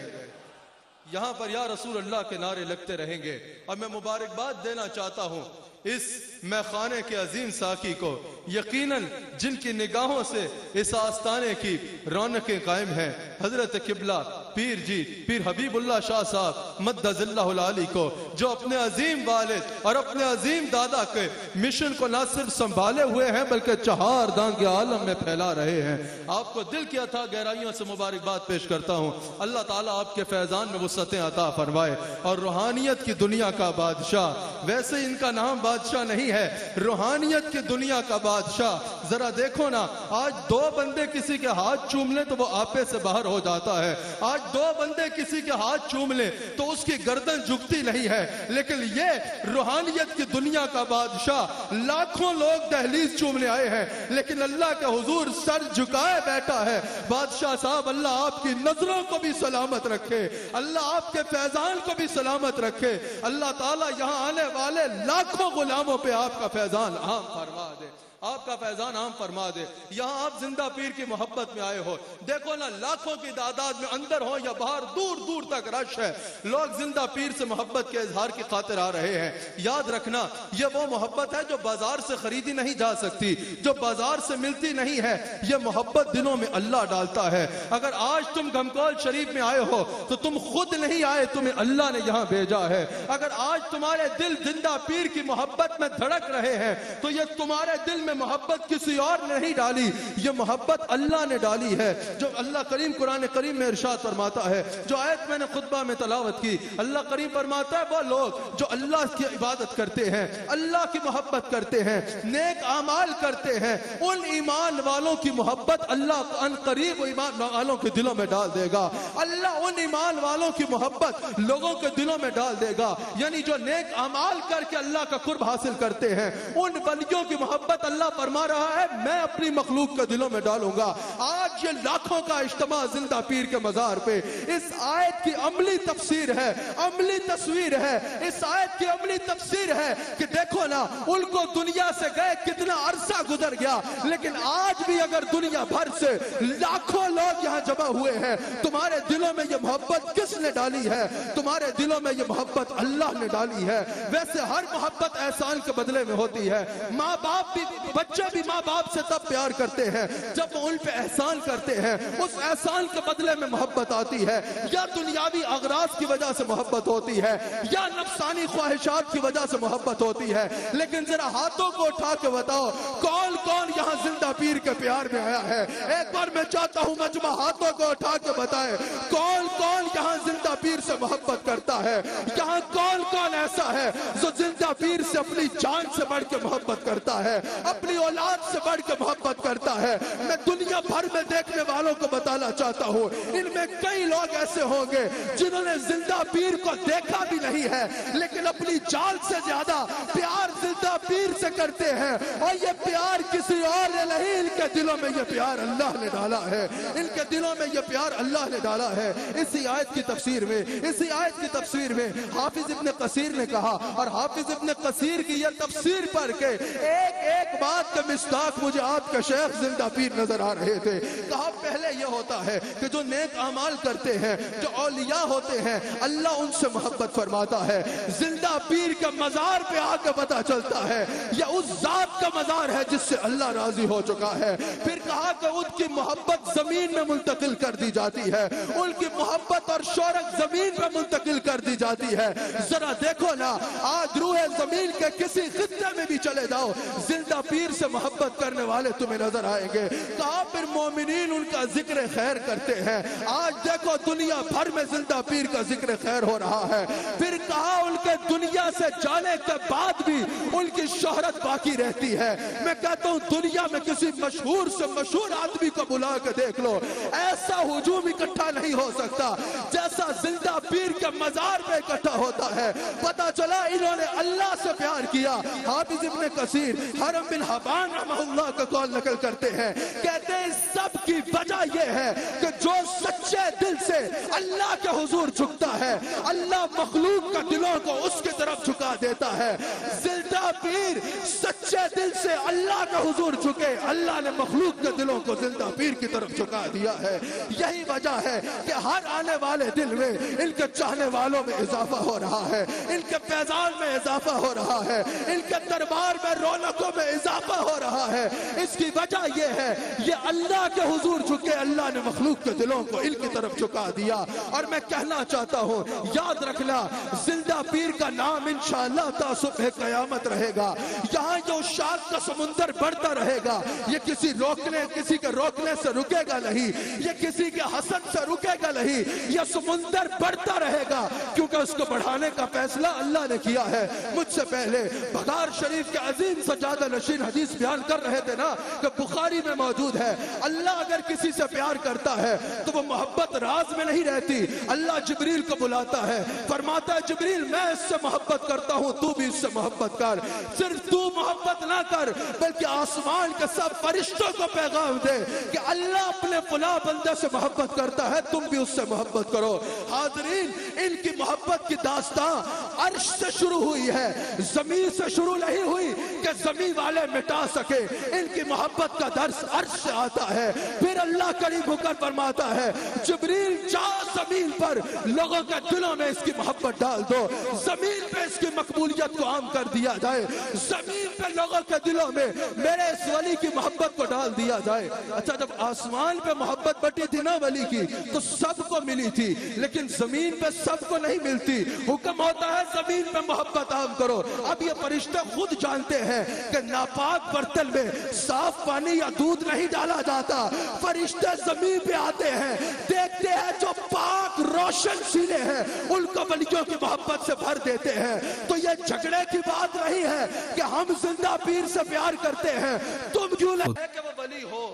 یہاں پر یا رسول اللہ کے نعرے لگتے رہیں گے۔ اب میں مبارکباد دینا چاہتا ہوں اس میخانے کے عظیم ساقی کو، یقیناً جن کی نگاہوں سے اس آستانے کی رونقیں قائم ہیں، حضرت قبلہ پیر جی، پیر حبیب اللہ شاہ صاحب مدد اللہ العالی کو، جو اپنے عظیم والد اور اپنے عظیم دادا کے مشن کو نہ صرف سنبھالے ہوئے ہیں بلکہ چہار دانگ عالم میں پھیلا رہے ہیں۔ آپ کو دل کی عطا گہرائیوں سے مبارکباد پیش کرتا ہوں، اللہ تعالیٰ آپ کے فیضان میں وسعتیں عطا فرمائے، اور روحانیت کی دنیا کا بادشاہ، ویسے ان کا نام بادشاہ نہیں ہے، روحانیت کی دنیا کا بادشاہ۔ ذرا دیکھو نا، آج دو بندے کسی کے ہاتھ چوم لیں تو وہ آپے سے باہر ہو جاتا ہے، آج دو بندے کسی کے ہاتھ چوم لیں تو اس کی گردن جھکتی نہیں ہے، لیکن یہ روحانیت کی دنیا کا بادشاہ، لاکھوں لوگ دہلیز چومنے آئے ہیں لیکن اللہ کے حضور سر جھکائے بیٹھا ہے۔ بادشاہ صاحب، اللہ آپ کی نظروں کو بھی سلامت رکھے، اللہ آپ کے فیضان کو بھی سلامت رکھے، اللہ تعالیٰ یہاں آنے والے لاکھوں غلاموں پہ آپ کا فیضان عام فرما دے، آپ کا فیضان عام فرما دے۔ یہاں آپ زندہ پیر کی محبت میں آئے ہو، دیکھو نا، لاکھوں کی تعداد میں اندر ہو یا باہر، دور دور تک رش ہے، لوگ زندہ پیر سے محبت کے اظہار کی خاطر آ رہے ہیں۔ یاد رکھنا، یہ وہ محبت ہے جو بازار سے خریدی نہیں جا سکتی، جو بازار سے ملتی نہیں ہے، یہ محبت دلوں میں اللہ ڈالتا ہے۔ اگر آج تم گمکول شریف میں آئے ہو تو تم خود نہیں آئے، تمہیں اللہ نے یہاں بھیجا ہے۔ اگر آج تمہارے دل زندہ پیر کی محبت میں دھڑک رہے ہیں تو یہ تمہارے دل میں محبت کسی اور نے نہیں ڈالی، یہ محبت اللہ نے ڈالی ہے۔ جو اللہ کریم قرآن کریم میں ارشاد فرماتا ہے، جو آیت میں نے خطبہ میں تلاوت کی، اللہ کریم فرماتا ہے وہ لوگ جو اللہ کی عبادت کرتے ہیں، اللہ کی محبت کرتے ہیں، نیک اعمال کرتے ہیں، ان ایمان والوں کی محبت اللہ ان قریب ایمان والوں کے دلوں میں ڈال دے گا۔ اللہ ان ایمان والوں کی محبت لوگوں کے دلوں میں ڈال دے گا، یعنی جو نیک اعمال کر کے اللہ کا قرب حاصل کرتے ہیں، ان ولیوں کی محبت اللہ فرما رہا ہے میں اپنی مخلوق کے دلوں میں ڈالوں گا۔ آج یہ لاکھوں کا اجتماع زندہ پیر کے مزار پہ اس آیت کی عملی تفسیر ہے، عملی تصویر ہے، اس آیت کی عملی تفسیر ہے کہ دیکھو نا، ان کو دنیا سے گئے کتنا عرصہ گزر گیا، لیکن آج بھی اگر دنیا بھر سے لاکھوں لوگ یہاں جمع ہوئے ہیں، تمہارے دلوں میں یہ محبت کس نے ڈالی ہے؟ تمہارے دلوں میں یہ محبت اللہ نے ڈالی ہے۔ ویسے ہر محبت احسان کے بدلے میں ہوتی ہے، ماں باپ بھی، بچے بھی ماں باپ سے تب پیار کرتے ہیں جب وہ ان پہ احسان کرتے ہیں، اس احسان کے بدلے میں محبت آتی ہے، یا دنیاوی اغراض کی وجہ سے محبت ہوتی ہے، یا نفسانی خواہشات کی وجہ سے محبت ہوتی ہے۔ لیکن ذرا ہاتھوں کو اٹھا کے بتاؤ، کون کون یہاں زندہ پیر کے پیار میں آیا ہے؟ ایک بار میں چاہتا ہوں مجمع ہاتھوں کو اٹھا کے بتائے، کون کون یہاں زندہ پیر سے محبت کرتا ہے؟ یہاں کون کون ایسا ہے جو زندہ پیر سے اپنی جان سے بڑھ کے محبت کرتا ہے، اپنی اولاد سے بڑھ کے محبت کرتا ہے؟ میں دنیا بھر میں دیکھنے والوں کو بتانا چاہتا ہوں، ان میں کئی لوگ ایسے ہوں گے جنہوں نے زندہ پیر کو دیکھا بھی نہیں ہے، لیکن اپنی جان سے زیادہ پیار زندہ پیر سے کرتے ہیں، اور یہ پیار کسی اور نے نہیں، ان کے دلوں میں یہ پیار اللہ نے ڈالا ہے، ان کے دلوں میں یہ پیار اللہ نے ڈالا ہے۔ اسی آیت کی تفسیر میں، اسی آیت کی تفسیر میں حافظ ابن کثیر نے کہا، اور حافظ ابن کثیر کی یہ تفسیر پڑھ کے ایک ایک بات کا مصداق مجھے آپ کے شیخ زندہ پیر نظر آ رہے تھے۔ کہا پہلے یہ ہوتا ہے کہ جو نیک اعمال کرتے ہیں، جو اولیاء ہوتے ہیں، اللہ ان سے محبت فرماتا ہے۔ زندہ پیر کے مزار پہ آ کے پتہ چلتا ہے یہ اس ذات کا مزار ہے جس سے اللہ راضی ہو چکا ہے۔ پھر کہا کہ ان کی محبت زمین میں منتقل کر دی جاتی ہے، ان کی محبت اور شہرت زمین میں منتقل کر دی جاتی ہے۔ ذرا دیکھو نا، آج روح زمین کے کسی خطے میں بھی چلے جاؤ، زندہ پیر سے محبت کرنے والے تمہیں نظر آئیں گے۔ کہا پھر مومنین ان کا ذکر خیر کرتے ہیں، آج دیکھو دنیا بھر میں زندہ پیر کا ذکر خیر ہو رہا ہے۔ پھر کہا ان کے دنیا سے جانے کے بعد بھی ان کی شہرت باقی رہتی ہے۔ میں کہتا ہوں دنیا میں کسی مشہور سے مشہور آدمی کو بلا کے دیکھ لو، ایسا ہجوم اکٹھا نہیں ہو سکتا جیسا زندہ پیر کے مزار میں اکٹھا ہوتا ہے۔ پتا چلا انہوں نے اللہ سے پیار کیا۔ حافظ ابن کثیر حرم بن حبان رحمہ اللہ کا قول نقل کرتے ہیں، کہتے ہیں سب کی وجہ یہ ہے کہ جو سچے دل سے اللہ کے حضور جھکتا ہے، اللہ مخلوق کا دلوں کو اس کی طرف جھکا دیتا ہے۔ زندہ پیر سچے دل سے اللہ کا حضور جھکے، اللہ نے مخلوق کے دلوں کو زندہ پیر کی طرف جھکا دیا ہے۔ یہی وجہ ہے کہ ہر آنے والے دل میں ان کے چاہنے والوں میں اضافہ ہو رہا ہے، ان کے فیضان میں اضافہ ہو رہا ہے، ان کے دربار میں رونقوں میں اضافہ ہو رہا ہے۔ اس کی وجہ یہ ہے یہ اللہ کے حضور جھکے، اللہ نے مخلوق کے دلوں کو ان کی طرف جھکا دیا۔ اور میں کہنا چاہتا ہوں یاد رکھنا زندہ پیر کا نام انشاءاللہ تا صبح قیامت رہے گا۔ یہاں جو شاک کا سمندر بڑھتا رہے گا، یہ کسی کے روکنے سے رکے گا نہیں، یہ کسی کے حسد سے رکے گا نہیں، یہ سمندر بڑھتا رہے گا کیونکہ اس کو بڑھانے کا فیصلہ اللہ نے کیا ہے۔ مجھ سے پہلے بغار شریف کے عظیم سجادہ نشین حدیث بیان کر رہے تھے نا کہ بخاری میں موجود ہے، اللہ اگر کسی سے پیار کرتا ہے تو وہ محبت راز میں نہیں رہتی۔ اللہ جبریل کو بلاتا ہے، فرماتا ہے جبریل میں اس سے محبت کرتا ہوں، تو بھی اس سے محبت کر۔ صرف تو محبت نہ کر بلکہ آسمان کے سب فرشتوں کو پیغام دے کہ اللہ اپنے فلاں بندے سے محبت کرتا ہے، تم بھی اس سے محبت کرو۔ حاضرین ان کی محبت کی داستان عرش سے شروع ہوئی ہے، زمین سے شروع نہیں ہوئی کہ زمین والے مٹا سکے۔ ان کی محبت کا درس عرش سے آتا ہے۔ پھر اللہ قریب ہو کر فرماتا ہے جبریل جاؤ زمین پر لوگوں کے دلوں میں اس کی محبت ڈال دو، زمین پہ اس کی مقبولیت کو عام کر دیا جائے، زمین پہ لوگوں کے دلوں میں میرے اس ولی کی محبت کو ڈال دیا جائے۔ اچھا جب آسمان پہ محبت بٹی تھی نا ولی کی تو سب کو ملی تھی، لیکن زمین پہ سب کو نہیں ملتی۔ حکم ہوتا ہے زمین پہ محبت عام کرو۔ اب یہ فرشتے خود جانتے ہیں کہ ناپاک برتن میں صاف پانی یا دودھ نہیں ڈالا جاتا۔ فرشتے زمین پہ آتے ہیں، دیکھتے ہیں جو پاک روشن سینے ہیں ان کو ولیوں کی محبت سے بھر دیتے ہیں۔ تو یہ جھگڑے کی بات نہیں ہے کہ ہم زندہ پیر سے پیار کرتے ہیں، تم کیوں نہیں کہ وہ ولی ہو۔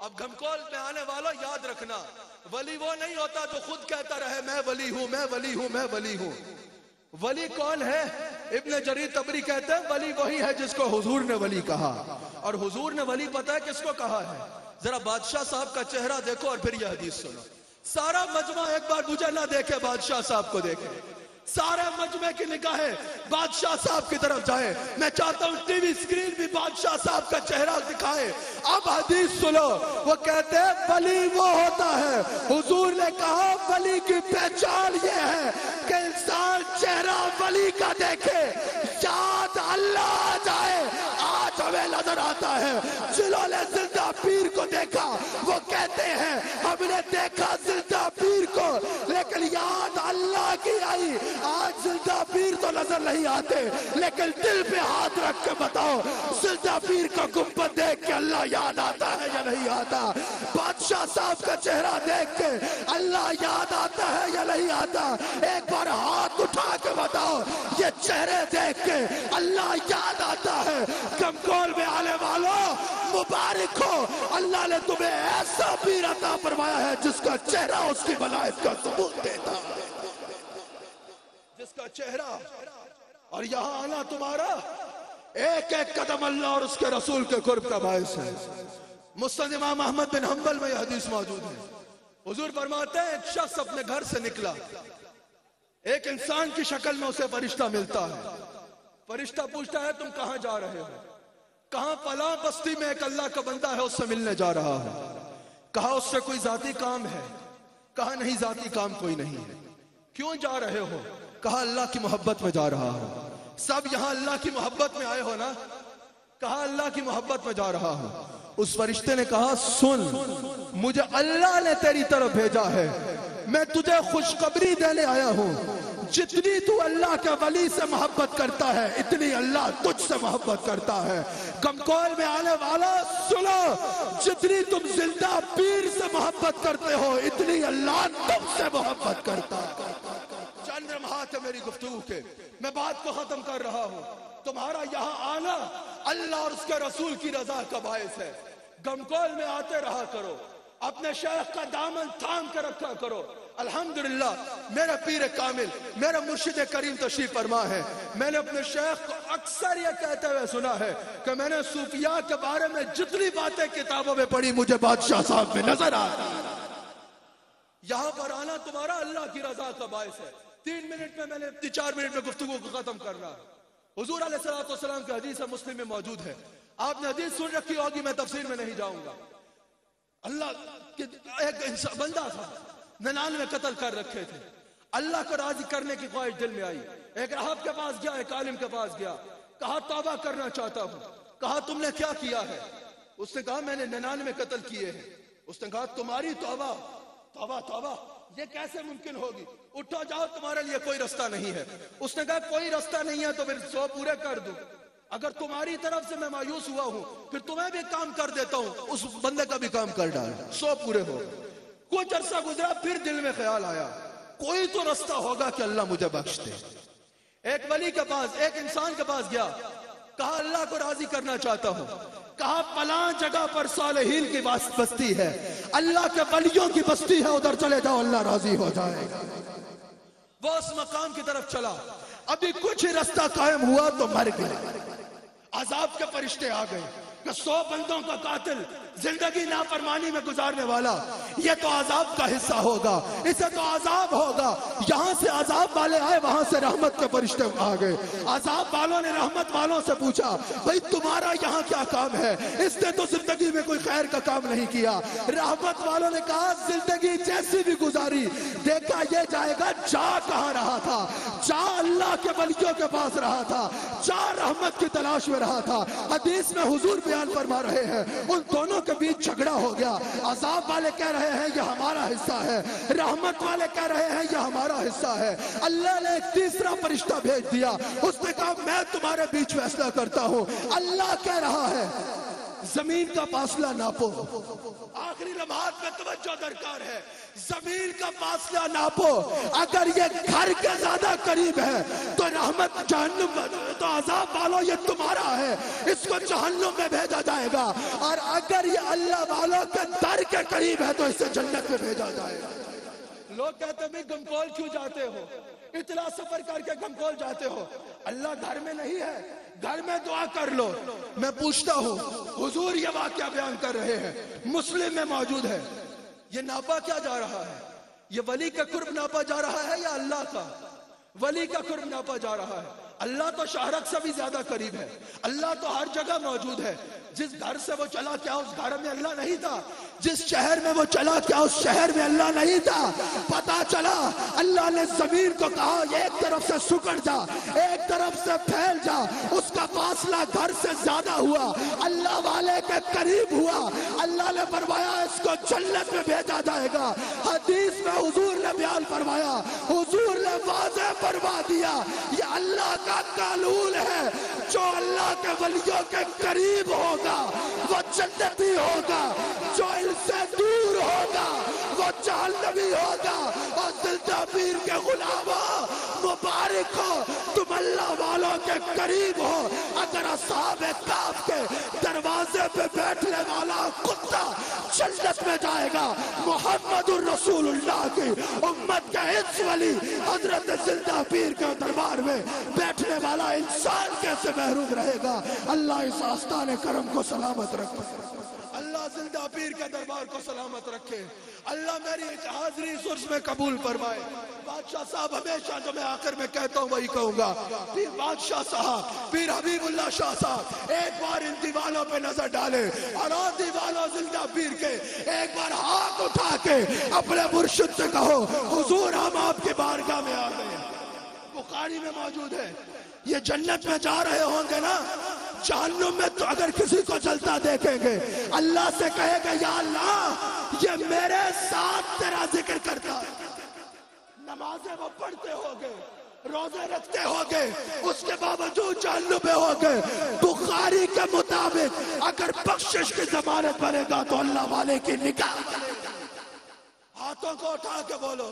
اب گھمکول میں آنے والوں یاد رکھنا ولی وہ نہیں ہوتا جو خود کہتا رہے میں ولی ہوں میں ولی ہوں میں ولی ہوں۔ ولی کون ہے؟ ابن جریر طبری کہتے ہیں ولی وہی ہے جس کو حضور نے ولی کہا، اور حضور نے ولی پتہ ہے کس کو کہا ہے؟ ذرا بادشاہ صاحب کا چہرہ دیکھو اور پھر یہ حدیث سنو۔ سارا مجمع ایک بار مجھے نہ دیکھے، بادشاہ صاحب کو دیکھے، سارے مجمع کی نگاہیں بادشاہ صاحب کی طرف جائے۔ میں چاہتا ہوں ٹی وی اسکرین بھی بادشاہ صاحب کا چہرہ دکھائے۔ اب حدیث سنو، وہ کہتے ہیں ولی وہ ہوتا ہے، حضور نے کہا ولی کی پہچان یہ ہے کہ انسان چہرہ ولی کا دیکھے، یاد اللہ آ جائے۔ آج ہمیں نظر آتا ہے جنہوں نے زندہ پیر کو دیکھا وہ کہتے ہیں ہم نے دیکھا زندہ پیر کو لیکن یاد اللہ کی آئی۔ آج زندہ پیر تو نظر نہیں آتے لیکن دل پہ ہاتھ رکھ کے بتاؤ زندہ پیر کا گنبد دیکھ کے اللہ یاد آتا ہے یا نہیں آتا؟ بادشاہ صاحب کا چہرہ دیکھ کے اللہ یاد آتا ہے یا نہیں آتا؟ ایک بار ہاتھ اٹھا کے بتاؤ یہ چہرے دیکھ کے اللہ یاد آتا ہے؟ گھمکول میں آنے والوں مبارک ہو، اللہ نے تمہیں ایسا پیر عطا فرمایا ہے جس کا چہرہ اس کی ولایت کا ثبوت دیتا ہے، جس کا چہرہ۔ اور یہاں آنا تمہارا ایک ایک قدم اللہ اور اس کے رسول کے قرب کا باعث ہے۔ مسند امام احمد بن حنبل میں یہ حدیث موجود ہے۔ حضور فرماتے ہیں ایک شخص اپنے گھر سے نکلا، ایک انسان کی شکل میں اسے فرشتہ ملتا ہے۔ فرشتہ پوچھتا ہے تم کہاں جا رہے ہو؟ کہاں فلاں بستی میں ایک اللہ کا بندہ ہے اس سے ملنے جا رہا ہوں۔ کہا اس سے کوئی ذاتی کام ہے؟ کہا نہیں ذاتی کام کوئی نہیں ہے۔ کیوں جا رہے ہو؟ کہا اللہ کی محبت میں جا رہا ہوں۔ سب یہاں اللہ کی محبت میں آئے ہو نا؟ کہا اللہ کی محبت میں جا رہا ہوں۔ اس فرشتے نے کہا سن مجھے اللہ نے تیری طرف بھیجا ہے، میں تجھے خوشخبری دینے آیا ہوں، جتنی تو اللہ کے ولی سے محبت کرتا ہے اتنی اللہ تجھ سے محبت کرتا ہے۔ گھمکول میں آنے والا سنو، جتنی تم زندہ پیر سے محبت کرتے ہو اتنی اللہ تم سے محبت کرتا ہے۔ چند لمحات تھے میری گفتگو کے. میں بات کو ختم کر رہا ہوں. تمہارا یہاں آنا اللہ اور اس کے رسول کی رضا کا باعث ہے. گمکول میں آتے رہا کرو, اپنے شیخ کا دامن تھام کے رکھا کرو. الحمدللہ میرا پیر کامل, میرا مرشد کریم تشریف فرما ہے. میں نے اپنے شیخ کو اکثر یہ کہتے ہوئے سنا ہے کہ میں نے صوفیاء کے بارے میں جتنی باتیں کتابوں میں پڑھی مجھے بادشاہ صاحب میں نظر آتا. یہاں پر آنا تمہارا اللہ کی رضا کا باعث ہے. 3 منٹ میں نے 4 منٹ میں گفتگو کو ختم کرنا ہے. حضور علیہ الصلوۃ والسلام کی حدیث مسلم میں موجود ہے. آپ نے حدیث سن رکھی ہوگی, میں تفسیر میں نہیں جاؤں گا. اللہ کے ایک بندہ تھا, 99 قتل کر رکھے تھے. اللہ کو راضی کرنے کی خواہش دل میں آئی. ایک راہب کے پاس گیا, ایک عالم کے پاس گیا, کہا توبہ کرنا چاہتا ہوں. کہا تم نے کیا کیا ہے؟ اس نے کہا میں نے 99 قتل کیے ہیں. اس نے کہا تمہاری توبہ توبہ توبہ یہ کیسے ممکن ہوگی؟ اٹھو جاؤ, تمہارے لیے کوئی رستہ نہیں ہے. اس نے کہا کوئی رستہ نہیں ہے تو پھر 100 پورے کر دوں. اگر تمہاری طرف سے میں مایوس ہوا ہوں پھر تمہیں بھی کام کر دیتا ہوں. اس بندے کا بھی کام کر ڈالا, 100 پورے ہو. کچھ عرصہ گزرا, پھر دل میں خیال آیا کوئی تو رستہ ہوگا کہ اللہ مجھے بخش دے. ایک ولی کے پاس, ایک انسان کے پاس گیا, کہا اللہ کو راضی کرنا چاہتا ہوں. کہا فلاں جگہ پر صالحین کی بستی ہے, اللہ کے ولیوں کی بستی ہے, ادھر چلے جاؤ اللہ راضی ہو جائے گا. وہ اس مقام کی طرف چلا. ابھی کچھ ہی رستہ قائم ہوا تو مر گئے. عذاب کے فرشتے آ گئے کہ 100 بندوں کا قاتل, زندگی نافرمانی میں گزارنے والا, یہ تو عذاب کا حصہ ہوگا, اسے تو عذاب ہوگا. یہاں سے عذاب والے آئے, وہاں سے رحمت کے فرشتے آ گئے. عذاب والوں نے رحمت والوں سے پوچھا بھئی تمہارا یہاں کیا کام ہے؟ اس نے تو زندگی میں کوئی خیر کا کام نہیں کیا. رحمت والوں نے کہا زندگی جیسی بھی گزاری, دیکھا یہ جائے گا, جا کہاں رہا تھا؟ جا اللہ کے ولیوں کے پاس رہا تھا, جا رحمت کی تلاش میں رہا تھا. حدیث میں حضور بیان فرما رہے ہیں ان دونوں کے بیچ جھگڑا ہو گیا. عذاب والے کہہ رہے ہیں یہ ہمارا حصہ ہے, رحمت والے کہہ رہے ہیں یہ ہمارا حصہ ہے. اللہ نے ایک تیسرا فرشتہ بھیج دیا, اس نے کہا میں تمہارے بیچ فیصلہ کرتا ہوں. اللہ کہہ رہا ہے زمین کا فاصلہ ناپو. آخری لمحات میں توجہ درکار ہے. زمین کا فاصلہ ناپو, اگر یہ گھر کے زیادہ قریب ہے تو رحمت جہنم, تو عذاب والوں یہ تمہارا ہے, اس کو جہنم میں بھیجا جائے گا. اور اگر یہ اللہ والوں کے در کے قریب ہے تو اسے جنت میں بھیجا جائے گا. لوگ کہتے ہیں گمکول کیوں جاتے ہو, اتنا سفر کر کے گمکول جاتے ہو؟ اللہ گھر میں نہیں ہے, گھر میں دعا کر لو. میں پوچھتا ہوں, حضور یہ واقعہ بیان کر رہے ہیں, مسلم میں موجود ہے. یہ ناپا کیا جا رہا ہے؟ یہ ولی کا قرب ناپا جا رہا ہے یا اللہ کا؟ ولی کا قرب ناپا جا رہا ہے. اللہ تو شہرک سے بھی زیادہ قریب ہے, اللہ تو ہر جگہ موجود ہے. جس گھر سے وہ چلا کیا اس گھر میں اللہ نہیں تھا؟ جس شہر میں وہ چلا کیا اس شہر میں اللہ نہیں تھا؟ پتا چلا اللہ نے زمین کو کہا ایک طرف سے سکڑ جا, ایک طرف سے پھیل جا. اس کا فاصلہ گھر سے زیادہ ہوا, اللہ والے کے قریب ہوا. اللہ نے فرمایا اس کو جنت میں بھیجا جائے گا. حدیث میں حضور نے بیان فرمایا, حضور نے واضح فرما دیا یہ اللہ کا قانون ہے, جو اللہ کے ولیوں کے قریب ہوگا وہ جنتی ہوگا, جو ان سے دور ہوگا وہ جہنمی ہوگا. اور زندہ پیر کے غلاموں مبارک ہو, تم اللہ والوں کے قریب ہو. اگر اصحاب کہف کے دروازے پہ بیٹھنے والا کتا جنت میں جائے گا, محمد الرسول اللہ کی امت کا اس ولی حضرت زندہ پیر کے دربار میں بیٹھنے والا انسان کیسے محروم رہے گا؟ اللہ اس آستان کرم کو سلامت رکھے, اللہ زندہ پیر کے دربار کو سلامت رکھے. اللہ میری حاضری اس عرس میں قبول فرمائے. بادشاہ صاحب ہمیشہ جو میں آخر میں کہتا ہوں وہی کہوں گا, پیر بادشاہ صاحب, پیر حبیب اللہ شاہ صاحب ایک بار ان دیوالوں پہ نظر ڈالے, اور ان دیوالوں زندہ پیر کے ایک بار ہاتھ اٹھا کے اپنے مرشد سے کہو حضور ہم آپ کی بارگاہ میں آ گئے. بخاری میں موجود ہے, یہ جنت میں جا رہے ہوں گے نا, جہنم میں تو اگر کسی کو جلتا دیکھیں گے اللہ سے کہے گا یا اللہ یہ میرے ساتھ تیرا ذکر کرتا ہے. نمازیں وہ پڑھتے ہوگے, روزے رکھتے ہوگے, اس کے باوجود جہنم میں ہوگے. بخاری کے مطابق اگر بخشش کی ضمانت بنے گا تو اللہ والے کی نکاح کرے گا. ہاتھوں کو اٹھا کے بولو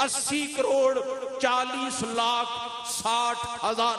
80,40,60,000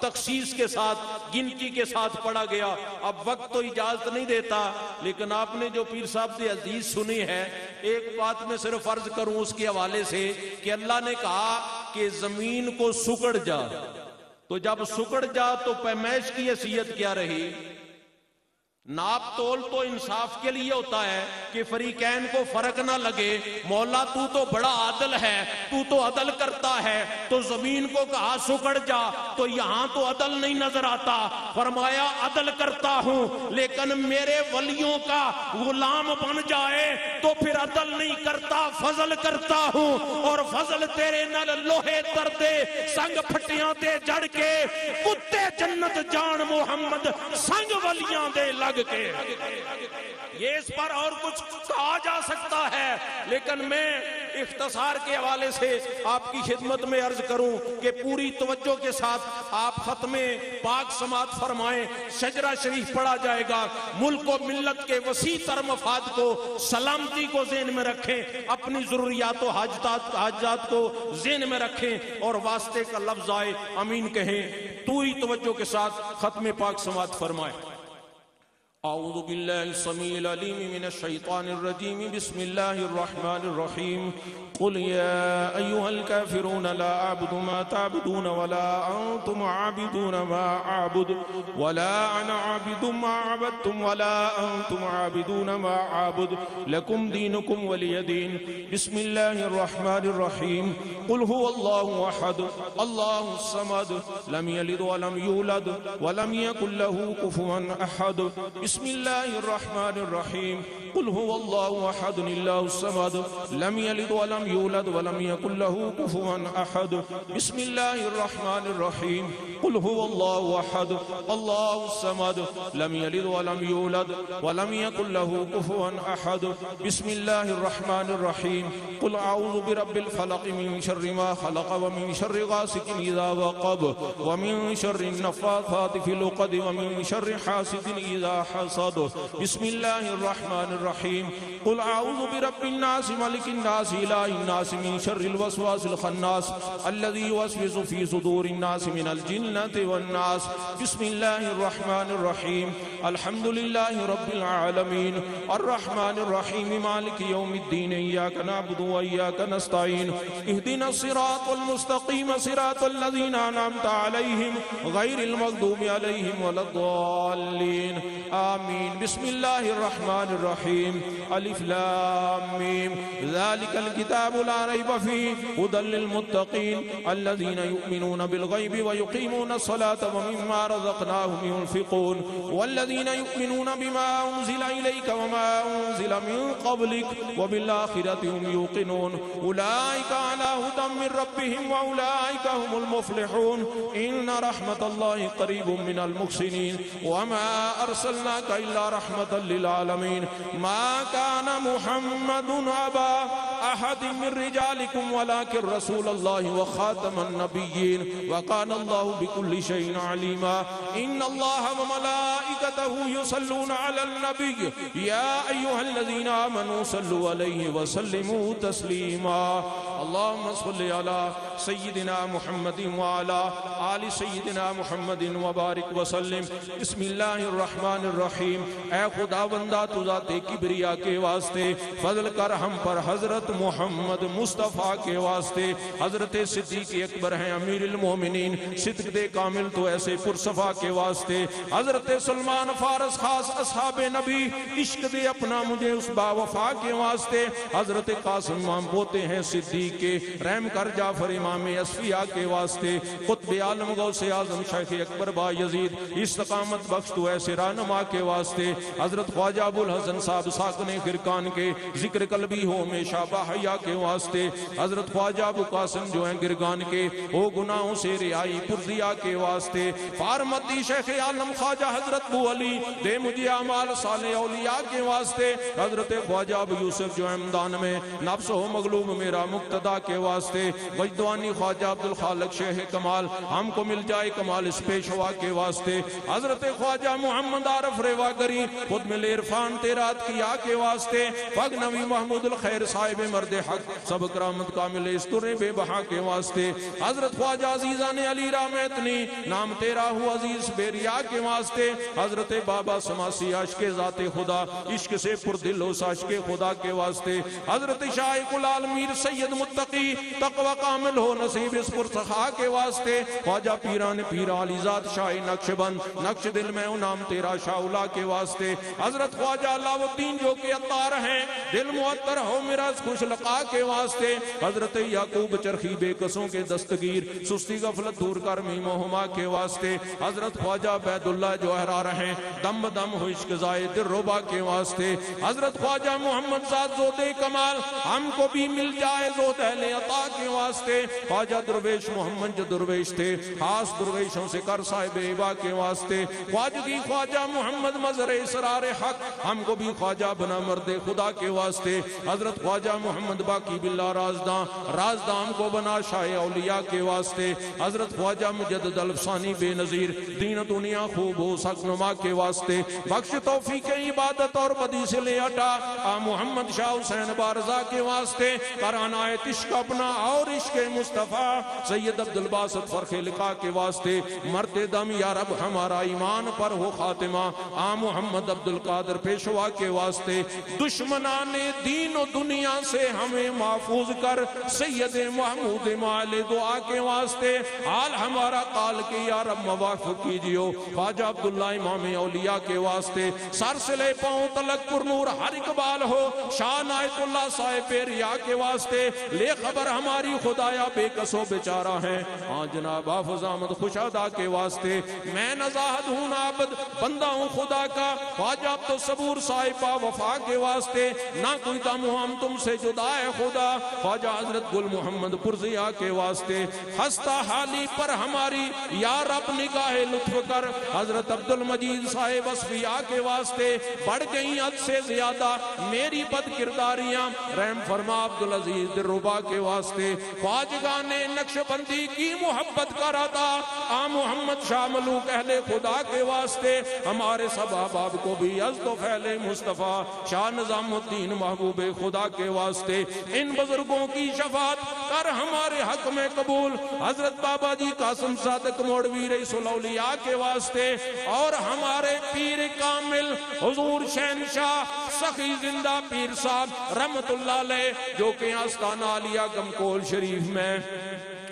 تخصیص کے ساتھ گنتی کے ساتھ پڑھا گیا. اب وقت تو اجازت نہیں دیتا، لیکن آپ نے جو پیر صاحب سے حدیث سنی ہے، ایک بات میں صرف عرض کروں اس کے حوالے سے کہ اللہ نے کہا کہ زمین کو سکڑ جا، تو جب سکڑ جا تو پیمائش کی حیثیت کیا رہی؟ ناپ تول تو انصاف کے لیے ہوتا ہے کہ فریقین کو فرق نہ لگے. مولا تو بڑا عادل ہے، تو عدل کرتا ہے، تو زمین کو کہا سکڑ جا، تو یہاں تو عدل نہیں نظر آتا. فرمایا عدل کرتا ہوں، لیکن میرے ولیوں کا غلام بن جائے تو پھر عدل نہیں کرتا، فضل کرتا ہوں. اور فضل تیرے نال لوہے تردے سنگ پھٹیاں دے جڑ کے کتے جنت جان محمد سنگ ولیاں دے لگ کے. یہ اس پر اور کچھ کہا جا سکتا ہے، لیکن میں اختصار کے حوالے سے آپ کی خدمت میں عرض کروں کہ پوری توجہ کے ساتھ آپ ختم پاک سماعت فرمائیں. شجرہ شریف پڑھا جائے گا. ملک و ملت کے وسیع تر مفاد کو، سلامتی کو ذہن میں رکھیں، اپنی ضروریات و حاجات کو ذہن میں رکھیں، اور واسطے کا لفظ آئے امین کہیں. پوری توجہ کے ساتھ ختم پاک سماعت فرمائیں. اعوذ باللہ السمیع العلیم من الشیطان الرجیم. بسم اللہ الرحمن الرحیم. قل یا ایہا الکافرون لا اعبد ما تعبدون ولا انتم عابدون ما اعبد ولا انا عابد ما عبدتم ولا انتم عابدون ما اعبد لکم دینکم ولی دین. بسم اللہ الرحمن الرحیم. قل هو اللہ احد اللہ الصمد لم یلد ولم یولد ولم یکن له کفوا احد. بسم اللہ الرحمن الرحیم. قل هو اللہ احد اللہ الصمد لم یلد ولم یولد ولم یکن له کفوا احد. بسم اللہ الرحمن الرحیم. قل هو اللہ احد اللہ الصمد لم یلد ولم یولد ولم یکن له کفوا احد. بسم اللہ الرحمن الرحیم. قل اعوذ برب الفلق من شر ما خلق ومن شر غاسق اذا وقب ومن شر النفاثات في العقد ومن شر حاسد اذا حسد. بسم اللہ الرحمن الرحیم. قل اعوذ برب الناس ملک الناس الہ الناس من شر الوسواس الخناس الذي يوسوس في صدور الناس من الجنة والناس. بسم اللہ الرحمن الرحیم. الحمد للہ رب العالمین الرحمن الرحیم مالک یوم الدین. ایاک نعبد و ایاک نستعین. اهدنا الصراط المستقیم صراط الذین انعمت علیہم غیر المغضوب علیہم ولا الضالین. آمین. بسم اللہ الرحمن الرحیم. الف لام میم. ذالک الکتاب لا ریب فیہ ھدی للمتقین الذین یؤمنون بالغیب ویقیمون الصلاة ومما رزقناهم ينفقون والذین یؤمنون بما انزل الیک وما انزل من قبلک وبالآخرة هم یوقنون. اولئک علی ھدی من ربهم واولئک هم المفلحون. ان رحمت اللہ قریب من المحسنین وما ارسلناک الا رحمة للعالمین. ما كان محمد ابا احد من رجالكم ولكن رسول الله وخاتم النبيين وكان الله بكل شيء عليما. ان الله وملائكته يصلون على النبي يا ايها الذين امنوا صلوا عليه وسلموا تسليما. اللهم صل على سيدنا محمد وعلى آل سيدنا محمد وبارك وسلم. بسم اللہ الرحمن الرحیم. اے خدا بندہ تو ذات کبریا کے واسطے فضل کر ہم پر حضرت محمد مصطفیٰ کے واسطے. حضرت صدیق اکبر ہیں امیر المومنین، صدق دے کامل تو ایسے پرصفا کے واسطے. حضرت سلمان فارس خاص اصحاب نبی عشق دے اپنا مجھے اس با وفا کے واسطے. حضرت قاسم امام پوتے ہیں صدیق کے، رحم کر جعفر امام اصفیاء کے واسطے. قطب عالم غوث اعظم شیخ اکبر با یزید استقامت بخش تو ایسے رہنما کے واسطے. حضرت خواجہ ابو الحسن صاحب ساکن خرقان کے ذکر قلبی ہو ہمیشہ باحیا کے واسطے. حضرت خواجہ ابو قاسم جو ہیں گرگان کے، ہو گناہوں سے رہائی پرزیا کے واسطے. فارمتی شیخ عالم خواجہ حضرت بو علی دے مجھے اعمال صالح اولیاء کے واسطے. حضرت خواجہ ابو یوسف جو احمدان میں نفس ہو مغلوب میرا مقتدر ابتدا کے واسطے وجدوانی خواجہ عبدالخالق شیخ کمال ہم کو مل جائے کمال اس پیشوا کے واسطے حضرت خواجہ محمد عارف ریواگری خود مل عرفان تیرات کیا کے واسطے فغنوی محمود الخیر صاحب مرد حق سب کرامت کامل استر بے بہا کے واسطے حضرت خواجہ عزیزان علی رحمتنی نام تیرا ہو عزیز بیریا کے واسطے حضرت بابا سماسی عشق ذات خدا عشق سے پردل ہو عشق خدا کے واسطے حضرت شاہ کلال میر سید متقی تقوی کامل ہو نصیب اس پرسخا کے واسطے خواجہ پیران پیر علی ذات شاہ نقش بند نقش دل میں نام تیرا شاولا کے واسطے حضرت خواجہ علاؤ الدین جو کہ عطار ہیں دل معطر ہو میرا خوش لقا کے واسطے حضرت یعقوب چرخی بے قصوں کے دستگیر سستی غفلت دور کر میم و ہما کے واسطے حضرت خواجہ عبید اللہ جوہرا رہیں دم دم ہو عشق زائے در ربا کے واسطے حضرت خواجہ محمد ذات زود کمال ہم کو بھی مل جائے زود اہل عطا کے واسطے خواجہ درویش محمد جو درویش تھے خاص درویشوں سے کر صاحب عبا کے واسطے خواجگی خواجہ محمد مظہر اسرار حق ہم کو بھی خواجہ بنا مرد خدا کے واسطے حضرت خواجہ محمد باقی باللہ رازداں ہم کو بنا شاہ اولیاء کے واسطے حضرت خواجہ مجدد الفسانی بے نظیر دین دنیا خوب ہو سکنما کے واسطے بخش توفیق عبادت اور بدی سے لے ہٹا محمد شاہ حسین بارزہ کے واسطے کرانہ عشق اپنا اور عشق مصطفیٰ سید عبدالباسط فرخ لقا کے واسطے مرتے دم یا رب ہمارا ایمان پر ہو خاتمہ محمد عبدالقادر پیشوا کے واسطے دشمنان دین و دنیا سے ہمیں محفوظ کر سید محمود مال دعا کے واسطے حال ہمارا قال کے یا رب موافق کیجیو خواجہ عبداللہ امام اولیاء کے واسطے سر سے لے پاؤں تلک پر نور ہر اقبال ہو شاہ نائت اللہ صاحب ریا کے واسطے لے خبر ہماری خدایا بے قصو بیچارہ ہیں جناب حافظ احمد خوشادہ کے واسطے میں نزاہد ہوں عبد بندہ ہوں خدا کا خواجہ عبد الصبور صاحبہ وفا کے واسطے نہ کوئی دم ہم تم سے جدا ہے خدا خواجہ حضرت گل محمد پرزیہ کے واسطے ہستہ حالی پر ہماری یا رب نگاہ لطف کر حضرت عبد المجید صاحب اصفیاء کے واسطے بڑھ گئی حد سے زیادہ میری بد کرداریاں رحم فرما عبدالعزیز دلربا کے واسطے خواجگان نقش بندی کی محبت کا ردا محمد شاہ ملوک اہل خدا کے واسطے ہمارے سب احباب کو بھی عزد و فعل مصطفیٰ شاہ نظام الدین محبوب خدا کے واسطے ان بزرگوں کی شفاعت کر ہمارے حق میں قبول حضرت بابا جی قاسم صادق موڑوی رئیس الاولیاء کے واسطے اور ہمارے پیر کامل حضور شہنشاہ سخی زندہ پیر صاحب رحمت اللہ علیہ جو کہ آستانہ عالیہ گمکول شریف میں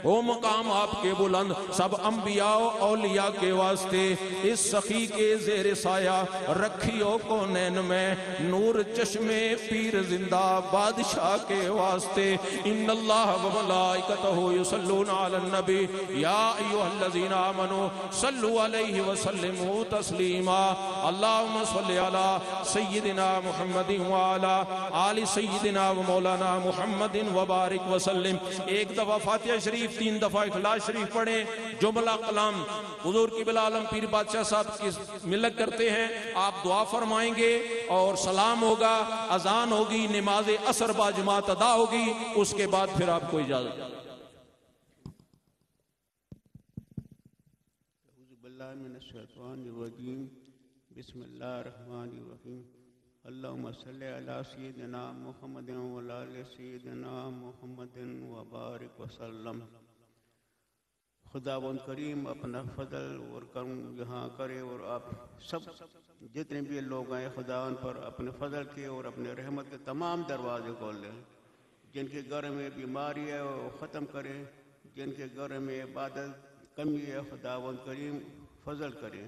وہ مقام آپ کے بلند سب انبیاء و اولیاء کے واسطے اس سخی کے زیر سایہ رکھیو کونین میں نور چشم پیر زندہ بادشاہ کے واسطے ان اللہ و ملائکتہ یصلون علی النبی یا ایوہ الذین آمنوا صلو علیہ وسلموا تسلیما اللہم صلی علی سیدنا محمد وعلا آل سیدنا و مولانا محمد وبارک وسلم ایک دفعہ فاتحہ شریف 3 دفعہ اخلاص شریف پڑھیں جملہ کلام حضور کی بلا عالم پیر بادشاہ صاحب کی ملک کرتے ہیں آپ دعا فرمائیں گے اور سلام ہوگا اذان ہوگی نماز عصر با جماعت ادا ہوگی اس کے بعد پھر آپ کو اجازت اعوذ باللہ من الشیطان الرجیم بسم اللہ الرحمن الرحیم اللہم صلی علی سیدنا محمد وعلی سیدنا محمد وبارک وسلم خداوند کریم اپنا فضل اور کرم یہاں کرے اور آپ سب جتنے بھی لوگ ہیں خداوند پر اپنے فضل کے اور اپنے رحمت کے تمام دروازے کھول لیں جن کے گھر میں بیماری ہے وہ ختم کرے جن کے گھر میں عبادت کمی ہے خداوند کریم فضل کرے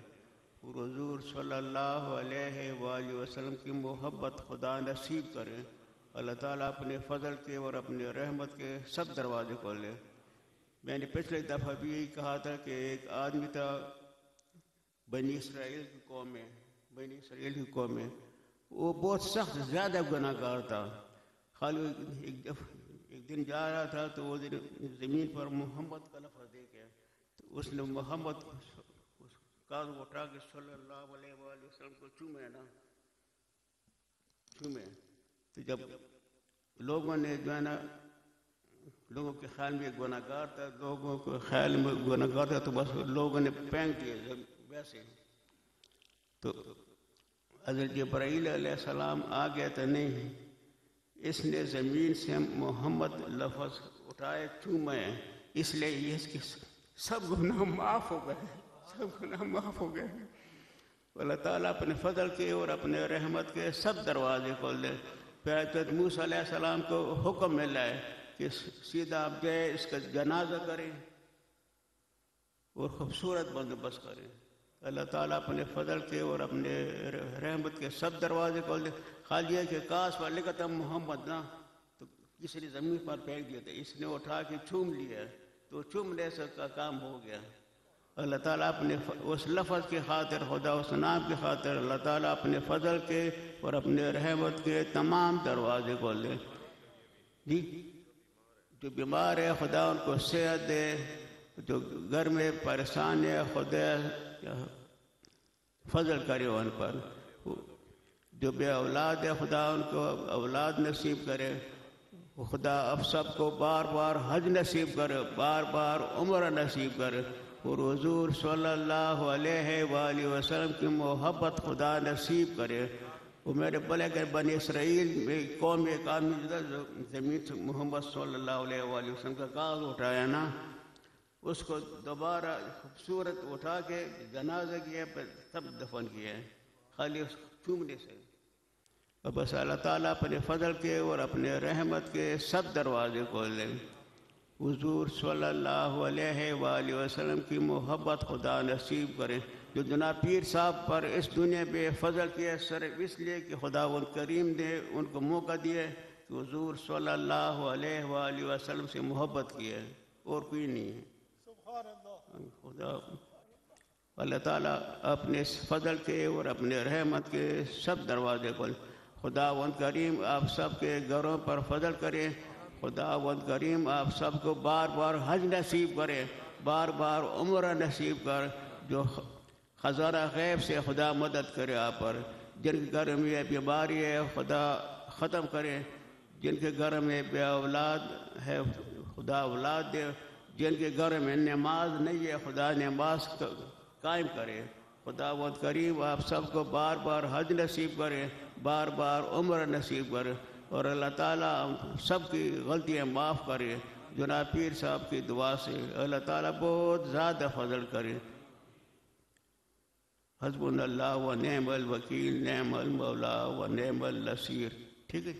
اور حضور صلی اللہ علیہ وآلہ وسلم کی محبت خدا نصیب کرے اللہ تعالیٰ اپنے فضل کے اور اپنے رحمت کے سب دروازے کھولے میں نے پچھلے دفعہ بھی یہی کہا تھا کہ ایک آدمی تھا بنی اسرائیل کی قوم میں وہ بہت سخت زیادہ گناہ گار تھا خالی ایک دن جا رہا تھا تو وہ زمین پر محمد کا لفظ دیکھا تو اس نے محمد کاغذ اٹھا کے صلی اللہ علیہ وآلہ وسلم کو چومے تو جب لوگوں نے جو ہے نا لوگوں کے خیال میں گناہ گار تھا، لوگوں کے خیال میں گناہ گار تھا، تو بس لوگوں نے پھینک دیے ویسے. تو حضرت جبرائیل علیہ السلام آ گیا تو نہیں، اس نے زمین سے محمد لفظ اٹھائے، چومے، اس لیے یہ اس کے سب گناہ معاف ہو گئے، سب گناہ معاف ہو گئے. اللہ تعالیٰ اپنے فضل کے اور اپنے رحمت کے سب دروازے کھول دے. پھر حضرت موسیٰ علیہ السلام کو حکم ملا ہے کہ سیدھا آپ جائے اس کا جنازہ کریں اور خوبصورت بندوبست کریں. اللہ تعالیٰ اپنے فضل کے اور اپنے رحمت کے سب دروازے کھول دے. خالی ہے کہ کاش پر لکھا تھا محمد نا، تو کسی نے زمین پر پھینک دیا تھا، اس نے اٹھا کے چوم لیا، تو چومنے سے کا کام ہو گیا. اللہ تعالیٰ اپنے اس لفظ کی خاطر، خدا اس نام کی خاطر اللہ تعالیٰ اپنے فضل کے اور اپنے رحمت کے تمام دروازے کھول دے. جی جو بیمار ہے خدا ان کو صحت دے، جو گھر میں پریشان ہے خدا فضل کرے ان پر، جو بے اولاد ہے خدا ان کو اولاد نصیب کرے. خدا اب سب کو بار بار حج نصیب کرے، بار بار عمر نصیب کرے، اور حضور صلی اللہ علیہ وآلہ وسلم کی محبت خدا نصیب کرے. وہ میرے بلے کہ بنی اسرائیل میں قوم ایک آدمی زمین سے محمد صلی اللہ علیہ وآلہ وسلم کا کاغذ اٹھایا نا، اس کو دوبارہ خوبصورت اٹھا کے جنازہ کیا، پھر تب دفن کیا ہے خالی اس چومنے سے. اور بس اللہ تعالیٰ اپنے فضل کے اور اپنے رحمت کے سب دروازے کھول لیں. حضور صلی اللہ علیہ وآلہ وسلم کی محبت خدا نصیب کرے. جو جناب پیر صاحب پر اس دنیا میں فضل کیا صرف اس لیے کہ خدا ان کریم نے ان کو موقع دیا کہ حضور صلی اللہ علیہ وآلہ وسلم سے محبت کی ہے، اور کوئی نہیں ہے. خدا اللہ تعالیٰ اپنے فضل کے اور اپنے رحمت کے سب دروازے کھولے. خدا ون کریم آپ سب کے گھروں پر فضل کرے. خدا ون کریم آپ سب کو بار بار حج نصیب کرے، بار بار عمرہ نصیب کر. جو خزانہ غیب سے خدا مدد کرے آپ پر. جن کے گھر میں بیماری ہے خدا ختم کرے، جن کے گھر میں بے اولاد ہے خدا اولاد دے، جن کے گھر میں نماز نہیں ہے خدا نماز قائم کرے. خدا و کریم آپ سب کو بار بار حج نصیب کرے، بار بار عمر نصیب کرے، اور اللہ تعالیٰ سب کی غلطیاں معاف کرے. جناب پیر صاحب کی دعا سے اللہ تعالیٰ بہت زیادہ فضل کرے. حسبنا اللہ و نعم الوکیل، نعم المولا و نعم النصیر. ٹھیک ہے.